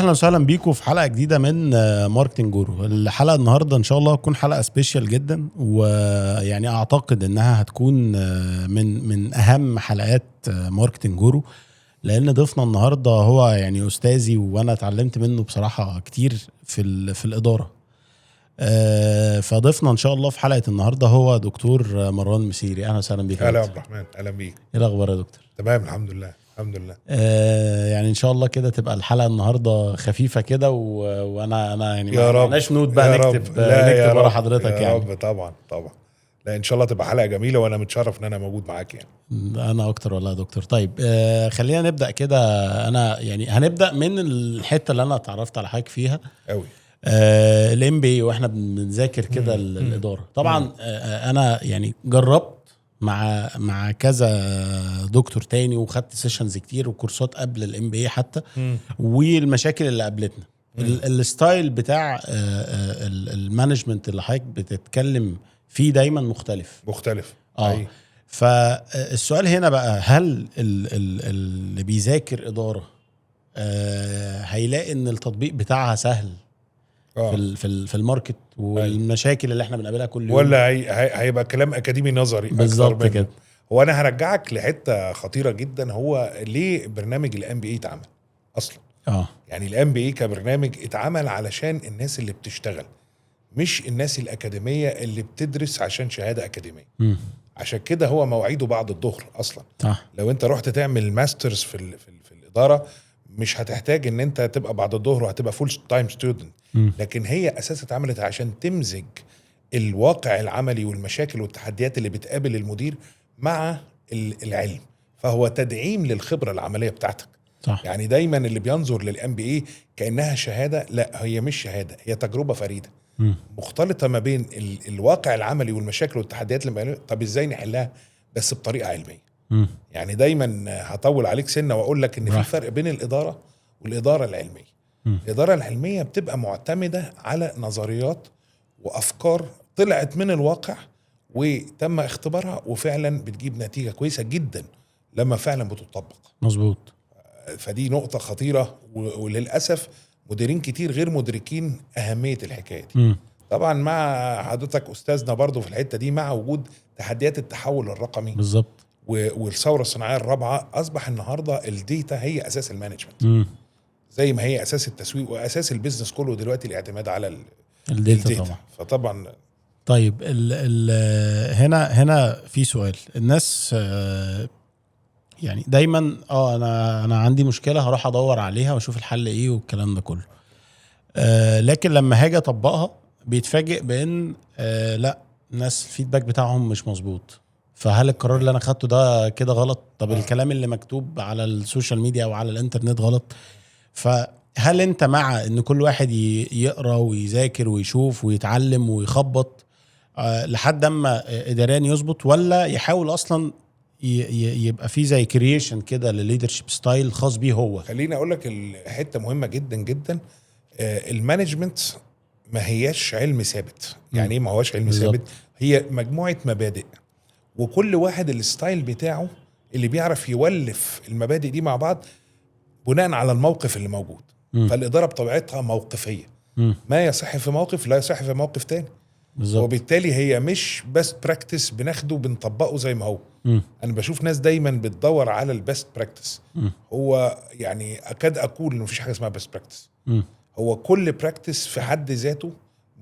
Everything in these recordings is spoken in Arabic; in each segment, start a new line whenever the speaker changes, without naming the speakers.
اهلا وسهلا بيكم في حلقه جديده من ماركتنج جورو. الحلقه النهارده ان شاء الله هتكون حلقه سبيشال جدا، ويعني اعتقد انها هتكون من اهم حلقات ماركتنج جورو، لان ضيفنا النهارده هو يعني استاذي، وانا اتعلمت منه بصراحه كتير في الاداره. فضيفنا ان شاء الله في حلقه النهارده هو دكتور مروان مسيري. اهلا وسهلا بيك.
اهلا عبد الرحمن، اهلا بيك.
ايه الاخبار يا دكتور؟
تمام الحمد لله الحمد لله.
يعني ان شاء الله كده تبقى الحلقه النهارده خفيفه كده، وانا يعني
يا رب
معناش نوت بقى
يا
نكتب
رب. لا يا
ورا
رب
حضرتك
يا
يعني.
رب طبعا. لا ان شاء الله تبقى حلقه جميله، وانا متشرف ان انا موجود معاك يعني.
انا اكتر والله يا دكتور. طيب خلينا نبدا كده. انا يعني هنبدا من الحته اللي انا اتعرفت على حضرتك فيها
قوي.
الام بي، واحنا بنذاكر كده الاداره. طبعا انا يعني جربت مع كذا دكتور تاني، وخدت سيشنز كتير وكورسات قبل الام بي حتى، والمشاكل اللي قابلتنا الستايل بتاع المانجمنت اللي حضرتك بتتكلم فيه دايما مختلف. فالسؤال هنا بقى، هل اللي بيذاكر اداره هيلاقي ان التطبيق بتاعها سهل في الماركت والمشاكل اللي احنا بنقابلها كل يوم،
ولا هيبقى كلام اكاديمي نظري
بالظبط كده؟
هو انا هرجعك لحته خطيره جدا. هو ليه برنامج الام بي اي اتعمل اصلا؟ يعني الام بي اي كبرنامج اتعمل علشان الناس اللي بتشتغل، مش الناس الاكاديميه اللي بتدرس عشان شهاده اكاديميه. عشان كده هو مواعيده بعد الظهر اصلا. لو انت رحت تعمل ماسترز في الاداره، مش هتحتاج ان انت تبقى بعد الظهر، وهتبقى فول تايم ستودنت. لكن هي اساسا اتعملت عشان تمزج الواقع العملي والمشاكل والتحديات اللي بتقابل المدير مع العلم، فهو تدعيم للخبره العمليه بتاعتك. يعني دايما اللي بينظر للام بي اي كانها شهاده، لا هي مش شهاده، هي تجربه فريده مختلطه ما بين الواقع العملي والمشاكل والتحديات اللي طب ازاي نحلها بس بطريقه علميه. يعني دايما هطول عليك سنه واقول لك ان في فرق بين الاداره والاداره العلميه. الاداره العلميه بتبقى معتمده على نظريات وافكار طلعت من الواقع وتم اختبارها، وفعلا بتجيب نتيجه كويسه جدا لما فعلا بتطبق.
مظبوط.
فدي نقطه خطيره، وللاسف مديرين كتير غير مدركين اهميه الحكايه دي. طبعا مع حضرتك استاذنا برضو في الحته دي، مع وجود تحديات التحول الرقمي
بالظبط
والثوره الصناعيه الرابعه، اصبح النهارده الديتا هي اساس المانجمنت، زي ما هي اساس التسويق واساس البيزنس كله دلوقتي الاعتماد على الديتا. طبعا. فطبعا
طيب هنا في سؤال. الناس يعني دايما انا عندي مشكله، هروح ادور عليها واشوف الحل ايه والكلام ده كله، لكن لما هاجي اطبقها بيتفاجئ بان لا، الناس الفيدباك بتاعهم مش مظبوط. فهل القرار اللي انا خدته ده كده غلط؟ طب الكلام اللي مكتوب على السوشيال ميديا او على الانترنت غلط؟ فهل انت مع ان كل واحد يقرأ ويذاكر ويشوف ويتعلم ويخبط لحد اما اداريا يظبط، ولا يحاول اصلا يبقى فيه زي كرييشن كده للليدرشيب ستايل خاص بيه هو؟
خليني اقول لك الحته مهمه جدا جدا. المانجمنت ما هياش علم ثابت. يعني ايه ما هوش علم ثابت؟ هي مجموعه مبادئ، وكل واحد الستايل بتاعه اللي بيعرف يولف المبادئ دي مع بعض بناء على الموقف اللي موجود. فالاداره بطبيعتها موقفيه، ما يصح في موقف لا يصح في موقف تاني. وبالتالي هي مش بست براكتس بناخده بنطبقه زي ما هو. انا بشوف ناس دايما بتدور على البست براكتس. هو يعني اكاد اقول انه مفيش حاجه اسمها بست براكتس. هو كل براكتس في حد ذاته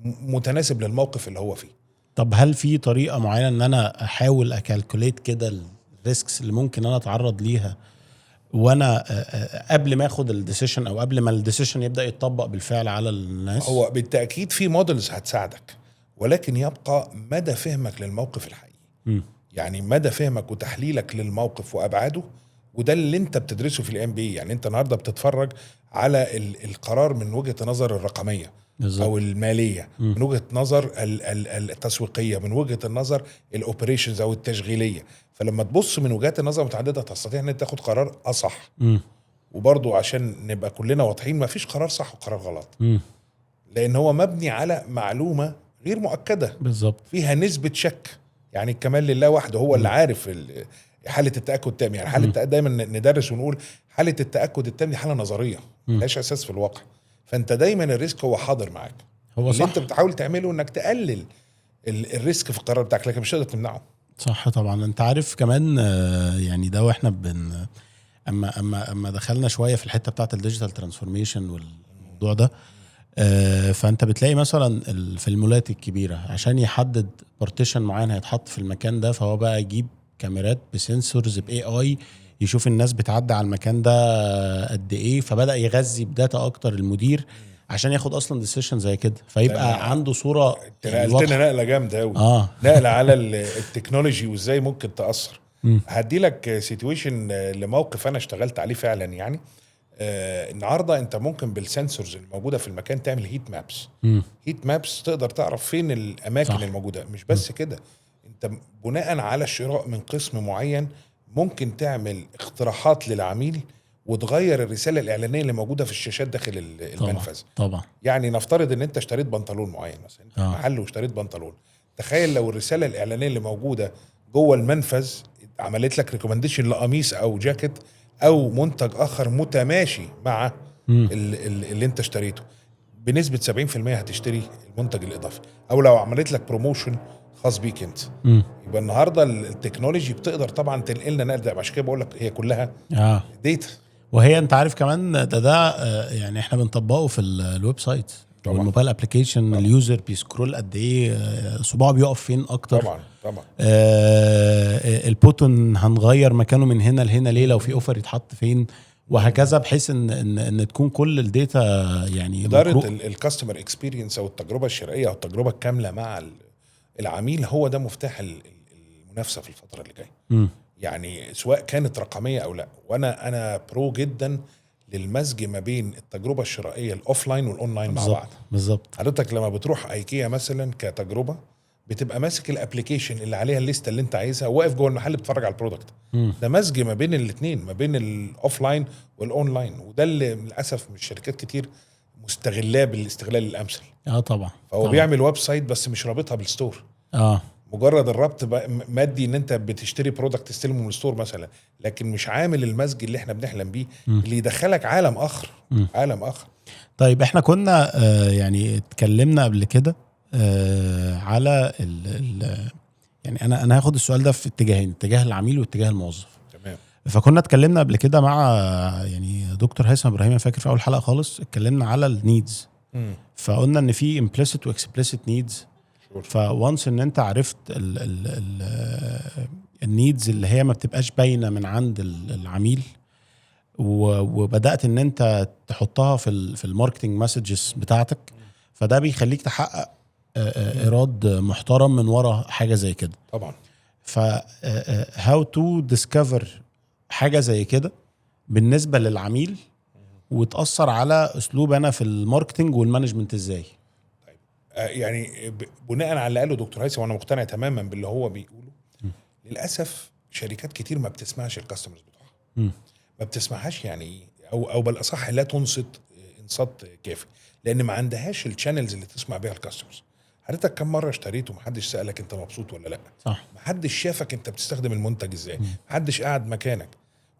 متناسب للموقف اللي هو فيه.
طب هل في طريقه معينه ان انا احاول اكالكوليت كده الريسكس اللي ممكن انا اتعرض ليها وانا قبل ما اخد الديسيشن، او قبل ما الديسيشن يبدا يتطبق بالفعل على الناس؟
هو بالتاكيد في موديلز هتساعدك، ولكن يبقى مدى فهمك للموقف الحقيقي. يعني مدى فهمك وتحليلك للموقف وابعاده، وده اللي انت بتدرسه في الام بي. يعني انت النهارده بتتفرج على القرار من وجهه نظر الرقميه بالزبط. او الماليه، من وجهه نظر التسويقيه، من وجهه النظر الاوبريشنز او التشغيليه. فلما تبص من وجهات النظر متعدده تستطيع ان انت تاخد قرار اصح. وبرضو عشان نبقى كلنا واضحين، ما فيش قرار صح وقرار غلط، لان هو مبني على معلومه غير مؤكده
بالظبط،
فيها نسبه شك. يعني الكمال لله وحده هو اللي عارف حاله التاكد التام. يعني حاله التاكد دايما ندرس ونقول حاله التاكد التام دي حاله نظريه ملهاش اساس في الواقع. فانت دايما الريسك هو حاضر معاك،
هو
اللي
صح.
انت بتحاول تعمله انك تقلل الريسك في القرار بتاعك، لكن مش تقدر تمنعه.
صح طبعا. انت عارف كمان يعني ده واحنا اما دخلنا شويه في الحته بتاعه الديجيتال ترانسفورميشن والموضوع ده، فانت بتلاقي مثلا في المولات الكبيره عشان يحدد بارتيشن معين هيتحط في المكان ده، فهو بقى يجيب كاميرات بسنسورز باي اي يشوف الناس بتعدي على المكان ده قد ايه، فبدا يغذي بداتا اكتر المدير عشان ياخد اصلا ديسيشن زي كده، فيبقى عنده صوره
انت نقلتنا نقله جامده قوي. نقله على التكنولوجي وازاي ممكن تاثر. هدي لك سيتويشن لموقف انا اشتغلت عليه فعلا. يعني النهارده انت ممكن بالسنسورز الموجوده في المكان تعمل هيت مابس. هيت مابس تقدر تعرف فين الاماكن صح. الموجوده. مش بس كده، انت بناء على الشراء من قسم معين ممكن تعمل اقتراحات للعميل وتغير الرساله الاعلانيه اللي موجوده في الشاشات داخل المنفذ.
طبعا.
يعني نفترض ان انت اشتريت بنطلون معين مثلا، انت محل واشتريت بنطلون، تخيل لو الرساله الاعلانيه اللي موجوده جوه المنفذ عملت لك ريكومنديشن لقميص او جاكيت او منتج اخر متماشي مع اللي انت اشتريته، بنسبه 70% هتشتري المنتج الاضافي. او لو عملت لك بروموشن خاص بيك انت، يبقى النهارده التكنولوجي بتقدر طبعا تنقلنا نقله. عشان كده بقول لك هي كلها ديتا.
وهي انت عارف كمان ده يعني احنا بنطبقه في الويب سايت والموبايل ابلكيشن. اليوزر بيسكرول قد ايه، صباعه بيقف فين اكتر.
طبعا
البوتون هنغير مكانه من هنا لهنا ليه، لو في اوفر يتحط فين، وهكذا، بحيث ان تكون كل الداتا يعني
اداره الكاستمر اكسبيرينس او التجربه الشرائيه او التجربه الكامله مع العميل. هو ده مفتاح المنافسه في الفتره اللي جايه. يعني سواء كانت رقميه او لا. وانا برو جدا للمزج ما بين التجربه الشرائيه الاوفلاين والاونلاين مع بعض.
بالظبط.
حضرتك لما بتروح ايكيا مثلا كتجربه بتبقى ماسك الابليكيشن اللي عليها الليسته اللي انت عايزها، واقف جوه المحل بتتفرج على البرودكت. ده مزج ما بين الاثنين، ما بين الاوفلاين والاونلاين، وده اللي للاسف مش شركات كتير مستغلاه بالاستغلال الامثل.
طبعا.
فهو بيعمل ويب سايت بس مش رابطها بالستور. مجرد الربط مادي ان انت بتشتري برودكت تستلمه من الستور مثلا، لكن مش عامل المزج اللي احنا بنحلم بيه اللي يدخلك عالم اخر. عالم اخر.
طيب احنا كنا يعني اتكلمنا قبل كده على يعني انا هاخد السؤال ده في اتجاهين، اتجاه العميل واتجاه الموظف.
تمام.
فكنا اتكلمنا قبل كده مع يعني دكتور هيثم ابراهيم، انا فاكر في اول حلقه خالص اتكلمنا على النيدز. فقلنا ان في implicit واكسبليسيت نيدز. فوانس ان انت عرفت النيدز اللي هي ما بتبقاش باينه من عند العميل، وبدات ان انت تحطها في الماركتنج مسجز بتاعتك، فده بيخليك تحقق ايراد محترم من ورا حاجه زي كده.
طبعا.
هاو تو ديسكفر حاجه زي كده بالنسبه للعميل وتاثر على اسلوب انا في الماركتنج والمانجمنت ازاي؟
طيب يعني بناء على اللي قاله دكتور هيثم وانا مقتنع تماما باللي هو بيقوله. للاسف شركات كتير ما بتسمعش الكاستمرز بتوعها. ما بتسمعهاش يعني او بالاصح لا تنصت انصات كافي، لان ما عندهاش الشانلز اللي تسمع بيها الكاستمرز. حضرتك كم مره اشتريت ومحدش سالك انت مبسوط ولا لا؟
صح.
محدش شافك انت بتستخدم المنتج ازاي، محدش قاعد مكانك.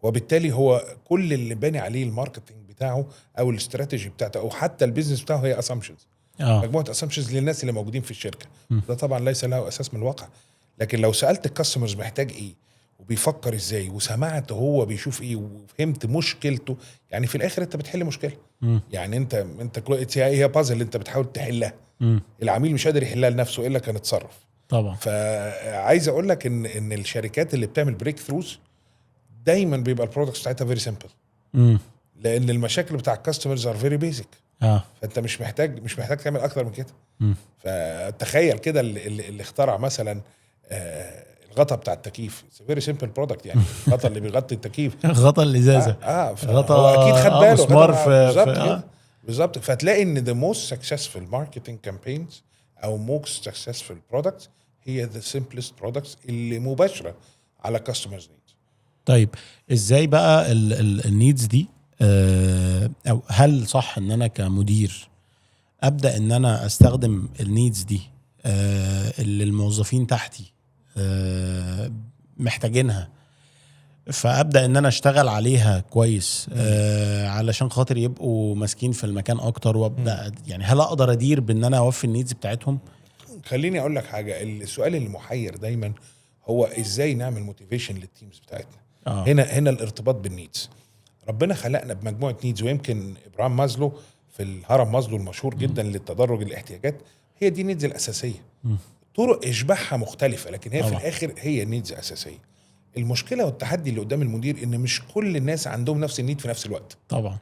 وبالتالي هو كل اللي باني عليه الماركتنج بتاعه او الاستراتيجي بتاعته او حتى البيزنس بتاعه هي اسامبشنز. مجموعه اسامبشنز للناس اللي موجودين في الشركه. ده طبعا ليس له اساس من الواقع. لكن لو سالت الكاستمرز محتاج ايه وبيفكر ازاي وسمعت هو بيشوف ايه وفهمت مشكلته، يعني في الاخر انت بتحل مشكله. يعني انت هي بازل اللي انت بتحاول تحلها. العميل مش قادر يحلها لنفسه الا كان اتصرف.
طبعا.
فعايز اقول لك ان الشركات اللي بتعمل بريك ثروز دايما بيبقى البرودكتس بتاعتها فيري سمبل، لان المشاكل بتاع الكاستمرز ار فيري بيزك. فانت مش محتاج تعمل اكتر من كده. فتخيل كده اللي اخترع مثلا الغطا بتاع التكييف، فيري سمبل برودكت. يعني الغطا اللي بيغطي التكييف
غطا الازازه.
غطا هو اكيد خد باله
مسمار
بالظبط. فتلاقي ان the most successful marketing campaigns او most successful products هي the simplest products اللي مباشره على customers needs.
طيب ازاي بقى النيدز دي او هل صح ان انا كمدير ابدا ان انا استخدم النيدز دي اللي الموظفين تحتي محتاجينها فابدا ان انا اشتغل عليها كويس علشان خاطر يبقوا ماسكين في المكان اكتر، وابدا يعني هل اقدر ادير بان انا اوفي النيدز بتاعتهم؟
خليني اقول لك حاجه، السؤال المحير دايما هو ازاي نعمل موتيفيشن للتيمز بتاعتنا. هنا الارتباط بالنيدز. ربنا خلقنا بمجموعه نيدز، ويمكن ابراهام مازلو في الهرم مازلو المشهور جدا للتدرج الاحتياجات، هي دي النيدز الاساسيه. طرق اشباعها مختلفه، لكن هي في الاخر هي نيدز اساسيه. المشكله والتحدي اللي قدام المدير ان مش كل الناس عندهم نفس النيد في نفس الوقت
طبعا.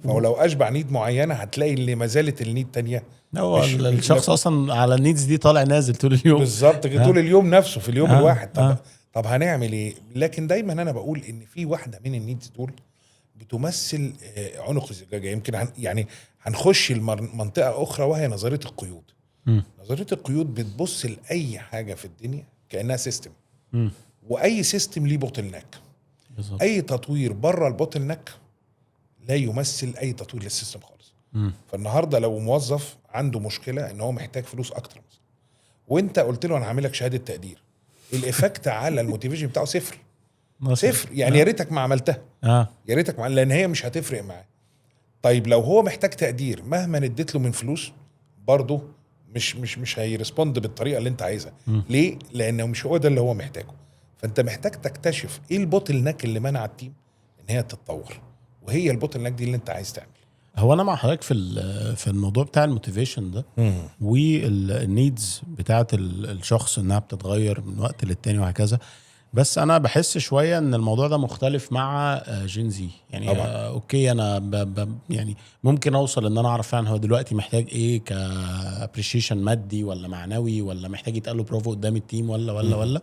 فهو لو اشبع نيد معينه هتلاقي اللي ما زالت النيد تانية.
هو الشخص اصلا على النيدز دي طالع نازل طول اليوم
بالظبط كده، طول اليوم نفسه في اليوم الواحد. طب هنعمل ايه؟ لكن دايما انا بقول ان في واحده من النيدز دول بتمثل عنق الزجاجه. يمكن يعني هنخش المنطقه اخرى، وهي نظريه القيود. نظريه القيود بتبص لاي حاجه في الدنيا كانها سيستم، واي سيستم ليه بوتل نك. اي تطوير بره البوتل نك لا يمثل اي تطوير للسيستم خالص. فالنهارده لو موظف عنده مشكله ان هو محتاج فلوس اكتر مثلا، وانت قلت له انا هعمل لك شهاده تقدير، الافكت على الموتيفيشن بتاعه صفر. يعني يا ريتك ما عملتها، يا ريتك لان هي مش هتفرق معاه. طيب لو هو محتاج تقدير مهما اديت له من فلوس برضه مش هيرسبوند بالطريقه اللي انت عايزها. ليه؟ لانه مش هو ده اللي هو محتاجه. فانت محتاج تكتشف ايه البوتل نك اللي منع التيم ان هي تتطور، وهي البوتل نك دي اللي انت عايز تعمل.
هو انا مع حضرتك في الموضوع بتاع الموتيفيشن ده والنيدز بتاعت الشخص انها بتتغير من وقت للتاني وهكذا. بس انا بحس شويه ان الموضوع ده مختلف مع جين زي. يعني اوكي انا يعني ممكن اوصل ان انا اعرف فعلا هو دلوقتي محتاج ايه كابريشيشن مادي ولا معنوي، ولا محتاج يتقال له برافو قدام التيم ولا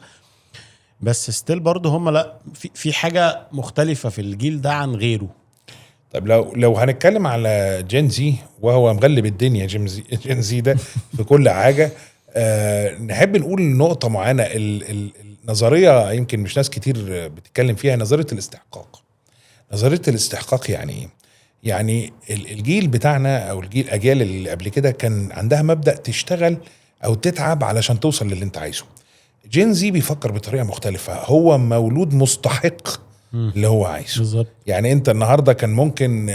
بس ستيل برضه هم لا في حاجه مختلفه في الجيل ده عن غيره.
طب لو هنتكلم على جين زي وهو مغلب الدنيا، جين زي ده في كل حاجه، نحب نقول نقطه معينه. النظريه يمكن مش ناس كتير بتتكلم فيها، نظريه الاستحقاق. نظريه الاستحقاق يعني الجيل بتاعنا او الاجيال اللي قبل كده كان عندها مبدأ تشتغل او تتعب علشان توصل للي انت عايزه. جين زي بيفكر بطريقه مختلفه، هو مولود مستحق اللي هو عايزه.
بالظبط.
يعني انت النهارده كان ممكن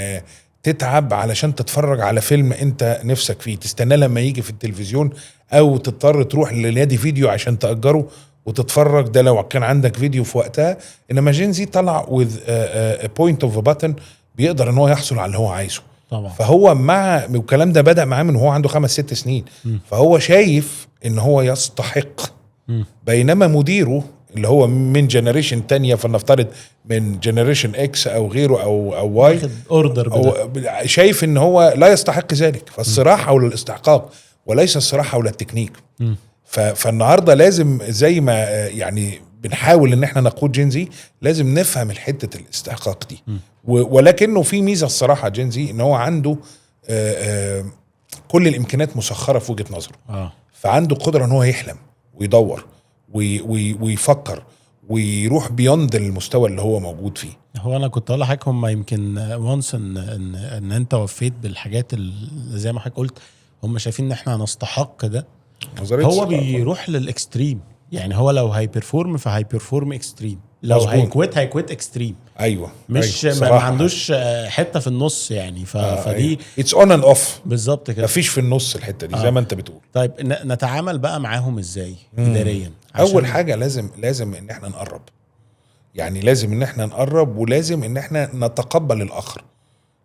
تتعب علشان تتفرج على فيلم انت نفسك فيه، تستنى لما يجي في التلفزيون، او تضطر تروح لنادي فيديو عشان تأجره وتتفرج، ده لو كان عندك فيديو في وقتها. انما جين زي طلع with a point of a button، بيقدر ان هو يحصل على اللي هو عايزه
طبعا.
فهو مع الكلام ده بدأ معاه من هو عنده 5-6 سنين. فهو شايف ان هو يستحق. بينما مديره اللي هو من جنريشن تانية، فلنفترض من جنريشن اكس او غيره او واي، شايف ان هو لا يستحق ذلك. فالصراع حول الاستحقاق وليس الصراع حول التكنيك. فالنهارده لازم زي ما يعني بنحاول ان احنا نقود جينزي، لازم نفهم الحته الاستحقاق دي. ولكنه في ميزه الصراحه جينزي ان هو عنده كل الامكانيات مسخره في وجهه نظره. فعنده قدره ان هو يحلم ويدور ويفكر ويروح بيوند المستوى اللي هو موجود فيه.
هو انا كنت اقول لحضرتك هم يمكن وانس ان انت وفيت بالحاجات اللي زي ما حضرتك قلت، هم شايفين ان احنا نستحق ده. هو بيروح للاكستريم. يعني هو لو هايبرفورم فهايبرفورم اكستريم، لو هيكويت اكستريم.
ايوه
مش ما عندوش حته في النص يعني. فدي
اتس اون اند اوف
بالظبط كده،
مفيش في النص الحته دي زي ما انت بتقول.
طيب نتعامل بقى معاهم ازاي اداريا؟
اول حاجه لازم ان احنا نقرب. يعني لازم ان احنا نقرب، ولازم ان احنا نتقبل الاخر.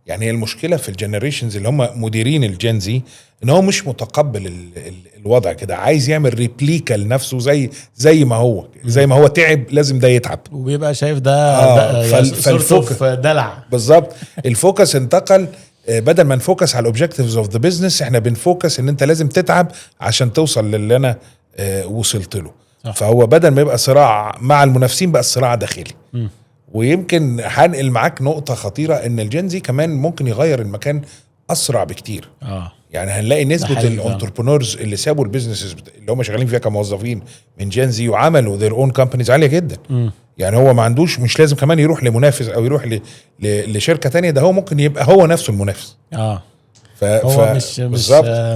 يعني هي المشكله في الجنريشنز اللي هم مديرين الجنزي ان هو مش متقبل الوضع كده، عايز يعمل ريبليكا لنفسه زي ما هو تعب لازم ده يتعب،
وبيبقى شايف ده
فالفوكس
دلع.
بالظبط. الفوكس انتقل، بدل ما نفوكس على الاوبجكتيفز اوف ذا بيزنس، احنا بنفوكس ان انت لازم تتعب عشان توصل للي انا وصلت له. فهو بدل ما يبقى صراع مع المنافسين بقى الصراع داخلي. ويمكن هنقل معاك نقطة خطيرة، ان الجنزي كمان ممكن يغير المكان اسرع بكتير. يعني هنلاقي نسبة الانتربرونورز اللي سابوا البيزنسز اللي هم شغالين فيها كموظفين من جنزي وعملوا their own companies عالية جدا. يعني هو ما عندوش، مش لازم كمان يروح لمنافس او يروح لشركة تانية، ده هو ممكن يبقى هو نفسه المنافس.
هو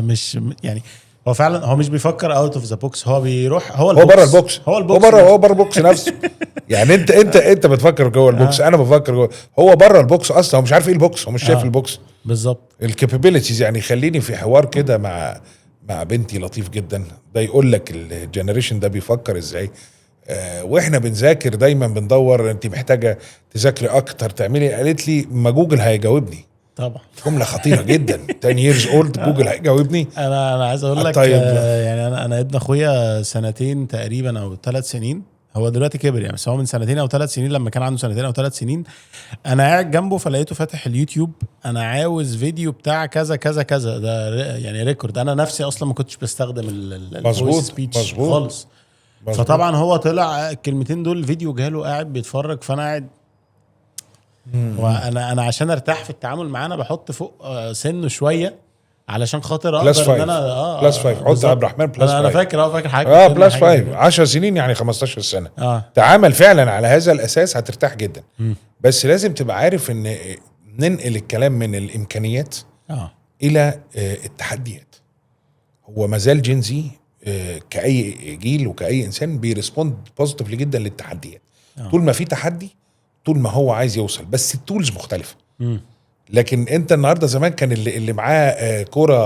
مش يعني هو فعلا هو مش بيفكر اوت اوف ذا بوكس، هو بيروح هو
بره البوكس،
هو البوكس
هو بره البوكس نفسه. يعني انت بتفكر جوه البوكس، انا بفكر جوه، هو بره البوكس اصلا، هو مش عارف ايه البوكس، هو مش شايف البوكس
بالظبط.
الكابابيلتيز. يعني خليني في حوار كده مع بنتي لطيف جدا، ده يقول لك الجنريشن ده بيفكر ازاي. واحنا بنذاكر دايما بندور انت محتاجه تذاكري اكتر تعملي، قالت لي ما جوجل هيجاوبني.
طبعا
جمله خطيره جدا. 10 years old جوجل هيجاوبني.
انا عايز اقول لك
طيب.
يعني انا ابن اخويا سنتين تقريبا او 3 سنين، هو دلوقتي كبر يعني، بس هو من سنتين او 3 سنين، لما كان عنده سنتين او 3 سنين انا قاعد جنبه فلقيته فاتح اليوتيوب، انا عاوز فيديو بتاع كذا كذا كذا، ده يعني ريكورد. انا نفسي اصلا ما كنتش بستخدم الفويس سبيتش خالص.
مزبوط.
فطبعا هو طلع الكلمتين دول فيديو جاله قاعد بيتفرج، فانا قاعد وانا عشان ارتاح في التعامل معاه انا بحط فوق سنه شويه علشان خاطر اقدر ان انا
بلس 5 حط عبد الرحمن بلس 5.
انا فاكر حاجه
بلس 5 10 سنين يعني 15 سنه. تعامل فعلا على هذا الاساس هترتاح جدا. بس لازم تبقى عارف ان ننقل الكلام من الامكانيات الى التحديات. هو مازال جينزي كاي جيل وكاي انسان بيرسبوند بوزيتيفلي جدا للتحديات. طول ما في تحدي طول ما هو عايز يوصل، بس التولز مختلفه. لكن انت النهارده زمان كان اللي معاه كوره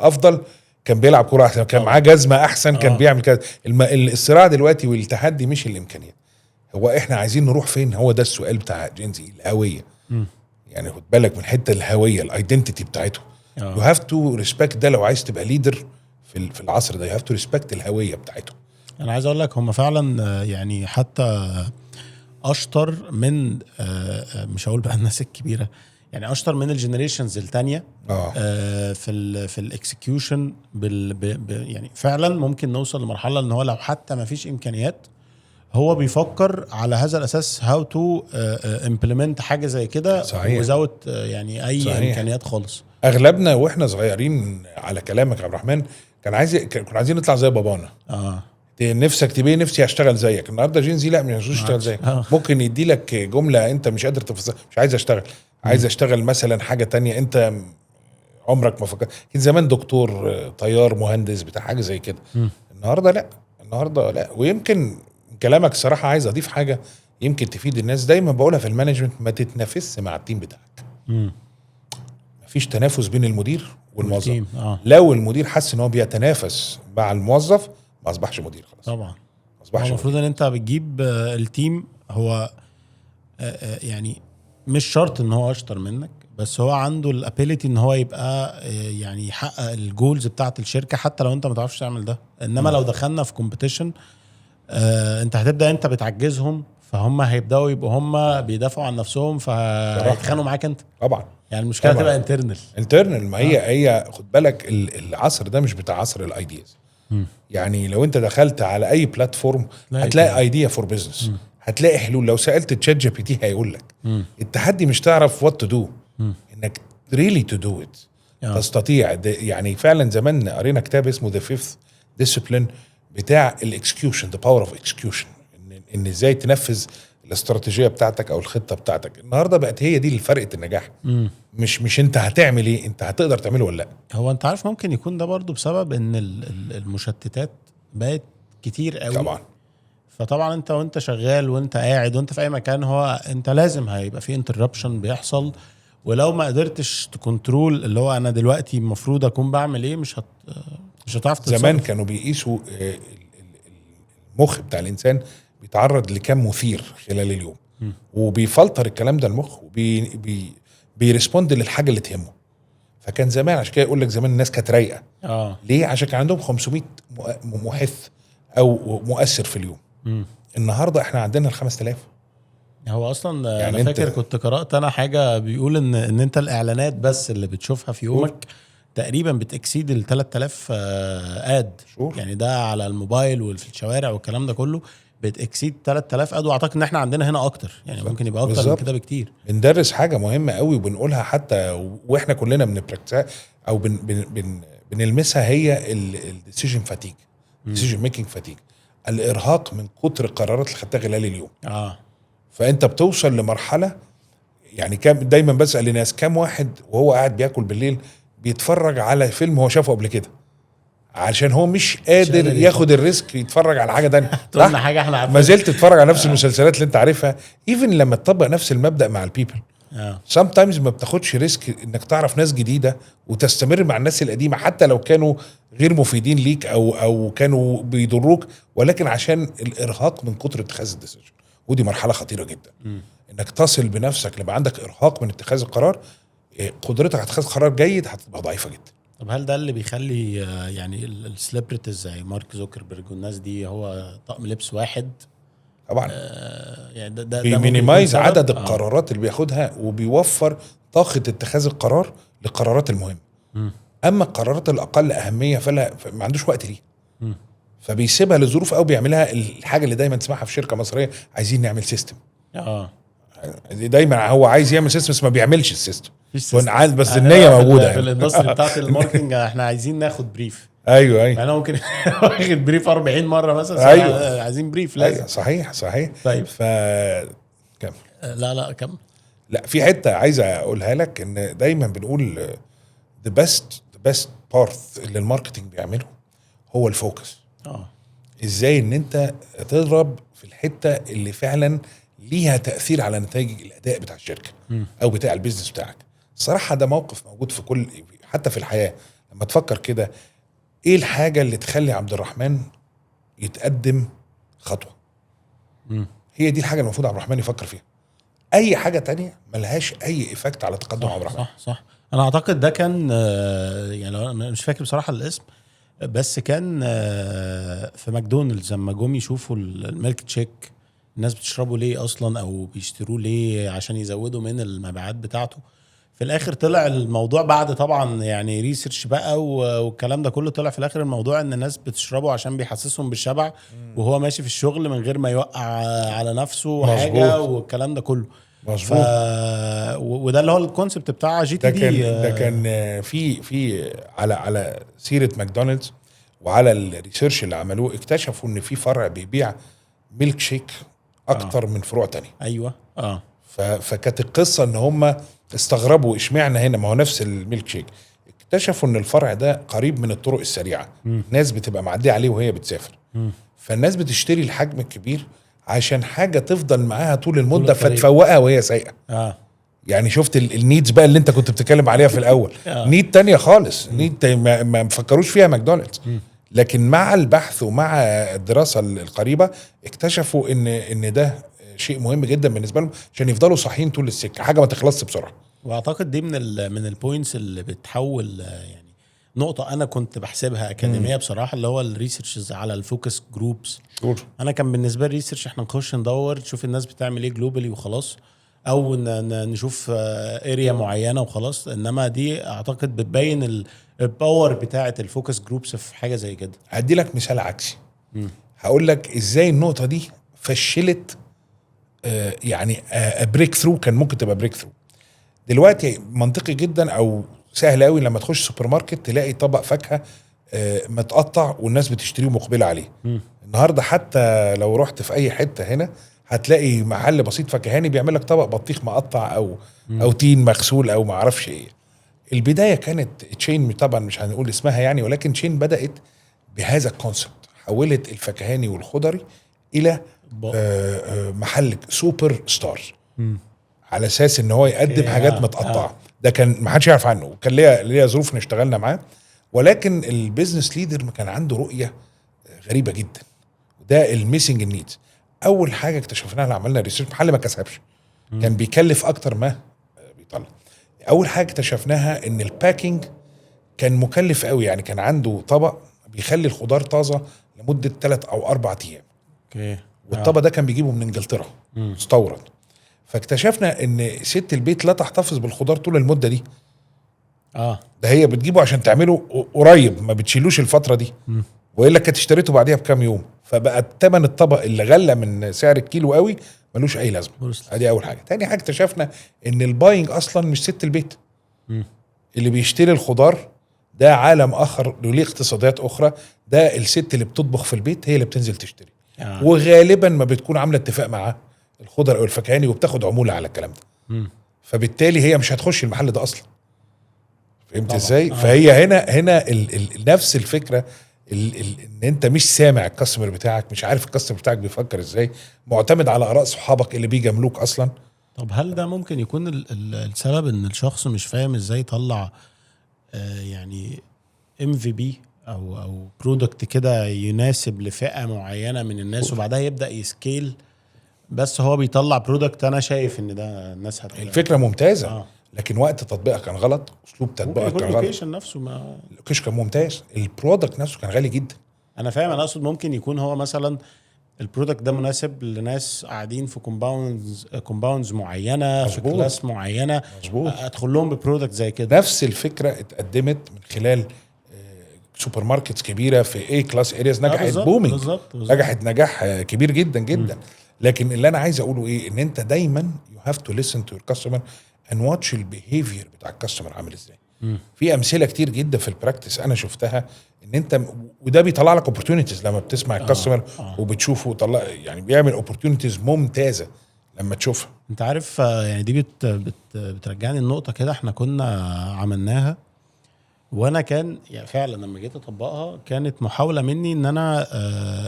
افضل كان بيلعب كوره احسن، كان معاه جزمه احسن، كان بيعمل كذا. الصراع دلوقتي والتحدي مش الامكانيات، هو احنا عايزين نروح فين. هو ده السؤال بتاع جينزي، الهويه. يعني خد بالك من حته الهويه، الايدنتيتي بتاعته. يو هاف تو ريسبكت ده لو عايز تبقى ليدر في العصر ده. يو هاف تو ريسبكت الهويه بتاعته.
انا عايز اقول لك هم فعلا يعني حتى اشطر من مش هقول بقى الناس الكبيره، يعني اشطر من الجنريشنز التانية في الاكسكيوشن يعني فعلا ممكن نوصل لمرحله ان هو لو حتى ما فيش امكانيات هو بيفكر على هذا الاساس هاو تو امبلمنت حاجه زي كده وزاوت يعني اي صحيح. امكانيات خالص.
اغلبنا واحنا صغيرين على كلامك يا عبد الرحمن كنا عايزين نطلع زي بابانا. نفسك تبيه، نفسي اشتغل زيك. النهارده جينزي لا، مش اشتغل زيك. ممكن يدي لك جمله انت مش قادر تفسرها، مش عايز اشتغل، عايز اشتغل مثلا حاجه تانية انت عمرك ما فكرت. كان زمان دكتور، طيار، مهندس، بتاع حاجه زي كده. النهارده لا. ويمكن كلامك صراحه عايز اضيف حاجه يمكن تفيد الناس. دايما بقولها في المانجمنت، ما تتنافسش مع التيم بتاعك. مفيش تنافس بين المدير والموظف. لو المدير حس ان هو بيتنافس مع الموظف ما اصبحش مدير خلاص.
طبعا المفروض ان انت بتجيب التيم هو يعني مش شرط ان هو اشطر منك، بس هو عنده الابيليتي ان هو يبقى يعني يحقق الجولز بتاعه الشركه حتى لو انت ما تعرفش تعمل ده. انما لو دخلنا في كومبيتيشن انت هتبدا انت بتعجزهم، فهم هيبداوا يبقوا هم بيدافعوا عن نفسهم فهيتخانقوا معاك انت.
طبعا
يعني المشكله تبقى انترنال.
ما هي خد بالك العصر ده مش بتاع عصر الايدياز. يعني لو انت دخلت على اي بلاتفورم هتلاقي ايديا فور بزنس، هتلاقي حلول. لو سالت تشات جي بي تي هيقول لك. التحدي مش تعرف وات تو دو، انك ريلي تو دو ات، تستطيع. يعني فعلا زمان قرينا كتاب اسمه ذا فيفث ديسيبلين بتاع الاكسكيوشن، ذا باور اوف اكسكيوشن، ان ازاي تنفذ الاستراتيجيه بتاعتك او الخطه بتاعتك. النهارده بقت هي دي اللي فرقت النجاح. مش انت هتعمل ايه، انت هتقدر تعمله ولا لا.
هو انت عارف ممكن يكون ده برضو بسبب ان المشتتات بقت كتير قوي.
طبعا.
فطبعا انت وانت شغال وانت قاعد وانت في اي مكان، هو انت لازم هيبقى في انتربشن بيحصل، ولو ما قدرتش تكنترول اللي هو انا دلوقتي المفروض اكون بعمل ايه مش هتعرف تتصرف.
زمان كانوا بيقيسوا المخ بتاع الانسان بيتعرض لكم مثير خلال اليوم، وبيفلتر الكلام ده المخ بيرسبوند للحاجه اللي تهمه. فكان زمان عشان كده يقول لك زمان الناس كانت رايقه. ليه؟ عشان كان عندهم 500 محث او مؤثر في اليوم. النهارده احنا عندنا ال 5000.
هو اصلا يعني انا فاكر كنت قرات انا حاجه بيقول ان انت الاعلانات بس اللي بتشوفها في يومك تقريبا بتكسيد ال 3000 اد. يعني ده على الموبايل وفي الشوارع والكلام ده كله بتكسيد 3000 اد، واعتقد ان احنا عندنا هنا اكتر، يعني ممكن يبقى اكتر من كده بكتير.
بندرس حاجه مهمه قوي وبنقولها حتى واحنا كلنا بنبراكتسها او بنلمسها، هي الديسيجن فاتيج، ديسيجن ميكينج فاتيج، الارهاق من كتر القرارات اللي خدتها خلال اليوم. فانت بتوصل لمرحله، يعني دايما بسال الناس كام واحد وهو قاعد بياكل بالليل بيتفرج على فيلم هو شافه قبل كده عشان هو مش قادر ياخد الريسك يتفرج على حاجه تانية.
صح حاجه احنا عارفين.
ما زلت تتفرج على نفس المسلسلات اللي انت عارفها، ايفن لما تطبق نفس المبدا مع البيبل. sometimes ما بتاخدش ريسك انك تعرف ناس جديده وتستمر مع الناس القديمه حتى لو كانوا غير مفيدين ليك او كانوا بيضروك، ولكن عشان الارهاق من كتر اتخاذ الديسيجن. ودي مرحله خطيره جدا. انك تصل بنفسك لما عندك ارهاق من اتخاذ القرار، قدرتك على اتخاذ قرار جيد هتبقى ضعيفه جدا.
طب هل ده اللي بيخلي يعني السليبرتيز زي مارك زوكربيرج والناس دي هو طقم لبس واحد؟
طبعا
يعني ده
بيمينيمايز عدد القرارات اللي بياخدها وبيوفر طاقه اتخاذ القرار للقرارات المهمه. اما القرارات الاقل اهميه فلا ما عندوش وقت ليه، فبيسيبها لظروف او بيعملها الحاجه اللي دايما تسمعها في شركه مصريه، عايزين نعمل سيستم. دايما هو عايز يعمل سيستم بس ما بيعملش السيستم، بس النيه موجوده
في الاندستري بتاعت الماركتنج. احنا عايزين ناخد بريف.
ايوه
انا ممكن واخد بريف 40 مره مثلا.
أيوة.
عايزين بريف لازم.
صحيح.
طيب
كم
لا كم
لا في حته عايز اقولها لك، ان دايما بنقول the best part اللي الماركتنج بيعمله هو الفوكس. ازاي ان انت تضرب في الحته اللي فعلا ليها تاثير على نتائج الاداء بتاع الشركه او بتاع البيزنس بتاعك. الصراحه ده موقف موجود في كل، حتى في الحياه. لما تفكر كده، ايه الحاجه اللي تخلي عبد الرحمن يتقدم خطوه؟ هي دي الحاجه المفروض عبد الرحمن يفكر فيها. اي حاجه تانية ملهاش اي افكت على تقدم عبد الرحمن.
صح. انا اعتقد ده كان يعني انا مش فاكر بصراحه الاسم، بس كان في ماكدونالدز لما جم يشوفوا الميلك تشيك الناس بتشربه ليه اصلا او بيشتروه ليه عشان يزودوا من المبيعات بتاعته. في الاخر طلع الموضوع بعد طبعا يعني ريسيرش بقى والكلام ده كله، طلع في الاخر الموضوع ان الناس بتشربه عشان بيحسسهم بالشبع وهو ماشي في الشغل من غير ما يوقع على نفسه حاجه والكلام ده كله.
مظبوط.
وده اللي هو الكونسبت بتاع جي تي دي.
ده كان في على سيره ماكدونالدز وعلى الريسيرش اللي عملوه، اكتشفوا ان في فرع بيبيع ميلك شيك اكتر من فروع تانية.
ايوه
فكانت القصه ان هم استغربوا اشمعنى هنا، ما هو نفس الميلك شيك. اكتشفوا ان الفرع ده قريب من الطرق السريعه، ناس بتبقى معديه عليه وهي بتسافر، فالناس بتشتري الحجم الكبير عشان حاجه تفضل معاها طول المده فتفوقها وهي سايقه. يعني شفت النيدز بقى اللي انت كنت بتتكلم عليها في الاول. نيد تانية خالص، نيد ما مفكروش فيها ماكدونالدز. لكن مع البحث ومع الدراسه القريبه اكتشفوا ان ده شيء مهم جدا بالنسبه لهم عشان يفضلوا صاحيين طول السكه، حاجه ما تخلصش بسرعه.
واعتقد دي من البوينتس اللي بتحول يعني نقطه انا كنت بحسبها اكاديميه بصراحه، اللي هو الريسيرشز على الفوكس جروبس. انا كان بالنسبه لي ريسيرش احنا نخش ندور نشوف الناس بتعمل ايه جلوبالي وخلاص، او نشوف اريا معينه وخلاص. انما دي اعتقد بتبين الباور بتاعه الفوكس جروبس في حاجه زي كده.
هدي لك مثال عكسي. هقول لك ازاي النقطه دي فشلت يعني بريك ثرو، كان ممكن تبقى بريك ثرو. دلوقتي منطقي جدا او سهل قوي لما تخش سوبر ماركت تلاقي طبق فاكهه متقطع والناس بتشتريه ومقبله عليه. النهارده حتى لو رحت في اي حته هنا هتلاقي محل بسيط فكهاني بيعمل لك طبق بطيخ مقطع او تين مغسول او ما اعرفش ايه. البدايه كانت تشين، طبعا مش هنقول اسمها يعني، ولكن تشين بدات بهذا الكونسبت، حولت الفكهاني والخضري الى محل سوبر ستار على اساس ان هو يقدم حاجات متقطعه. ده كان ما حدش يعرف عنه، كان ليا ظروف اشتغلنا معاه، ولكن البيزنس ليدر كان عنده رؤيه غريبه جدا، وده الميسنج النيدز. اول حاجه اكتشفناها لما عملنا ريسيرش، محل ما كسبش، كان بيكلف اكتر ما بيطلع. اول حاجه اكتشفناها ان الباكينج كان مكلف قوي، يعني كان عنده طبق بيخلي الخضار طازه لمده 3 أو 4 ايام. والطبق ده كان بيجيبه من انجلترا مستورد. فاكتشفنا ان ست البيت لا تحتفظ بالخضار طول المده دي. ده هي بتجيبه عشان تعمله قريب، ما بتشيلوش الفتره دي، والا كانت اشتريته بعديها بكام يوم، فبقى ثمن الطبق اللي غلى من سعر الكيلو قوي ملوش اي لازمه. ادي اول حاجه. تاني حاجه اكتشفنا ان الباينج اصلا مش ست البيت، اللي بيشتري الخضار ده عالم اخر له اقتصادات اخرى. ده الست اللي بتطبخ في البيت هي اللي بتنزل تشتري، وغالبا ما بتكون عامله اتفاق مع الخضر او الفكهاني وبتاخد عموله على الكلام ده. فبالتالي هي مش هتخش المحل ده اصلا. فهمت ازاي؟ فهي هنا نفس الفكره، ان انت مش سامع الكاستمر بتاعك، مش عارف الكاستمر بتاعك بيفكر ازاي، معتمد على اراء صحابك اللي بيجاملوك اصلا.
طب هل ده ممكن يكون السبب ان الشخص مش فاهم ازاي يطلع يعني MVP او برودكت كده يناسب لفئة معينة من الناس، وبعدها يبدأ يسكيل، بس هو بيطلع برودكت انا شايف ان ده الناس
الفكره ممتازه لكن وقت تطبيقها كان غلط، اسلوب تطبيقها كان غلط.
اللوكيشن نفسه
اللوكيشن كان ممتاز، البرودكت نفسه كان غالي جدا.
انا فاهم، انا اقصد ممكن يكون هو مثلا البرودكت ده مناسب لناس قاعدين في كومباوندز معينه،
مزبوط.
في كلاس معينه،
مظبوط.
ادخل لهم ببرودكت زي كده.
نفس الفكره اتقدمت من خلال سوبر ماركتس كبيره في اي كلاس ارياز، نجحت بومينج، نجحت نجاح كبير جدا جدا. لكن اللي انا عايز اقوله ايه، ان انت دايما يو هاف تو ليسن تو يور كاستمر اند واتش البيهيفير بتاع الكاستمر عامل ازاي. في امثله كتير جدا في البراكتس انا شفتها، ان انت وده بيطلع لك اوبورتونيتيز لما بتسمع الكاستمر وبتشوفه طلع، يعني بيعمل اوبورتونيتيز ممتازه لما تشوفها.
انت عارف يعني دي بترجعني النقطه كده احنا كنا عملناها، وانا كان يعني فعلا لما جيت اطبقها كانت محاوله مني ان انا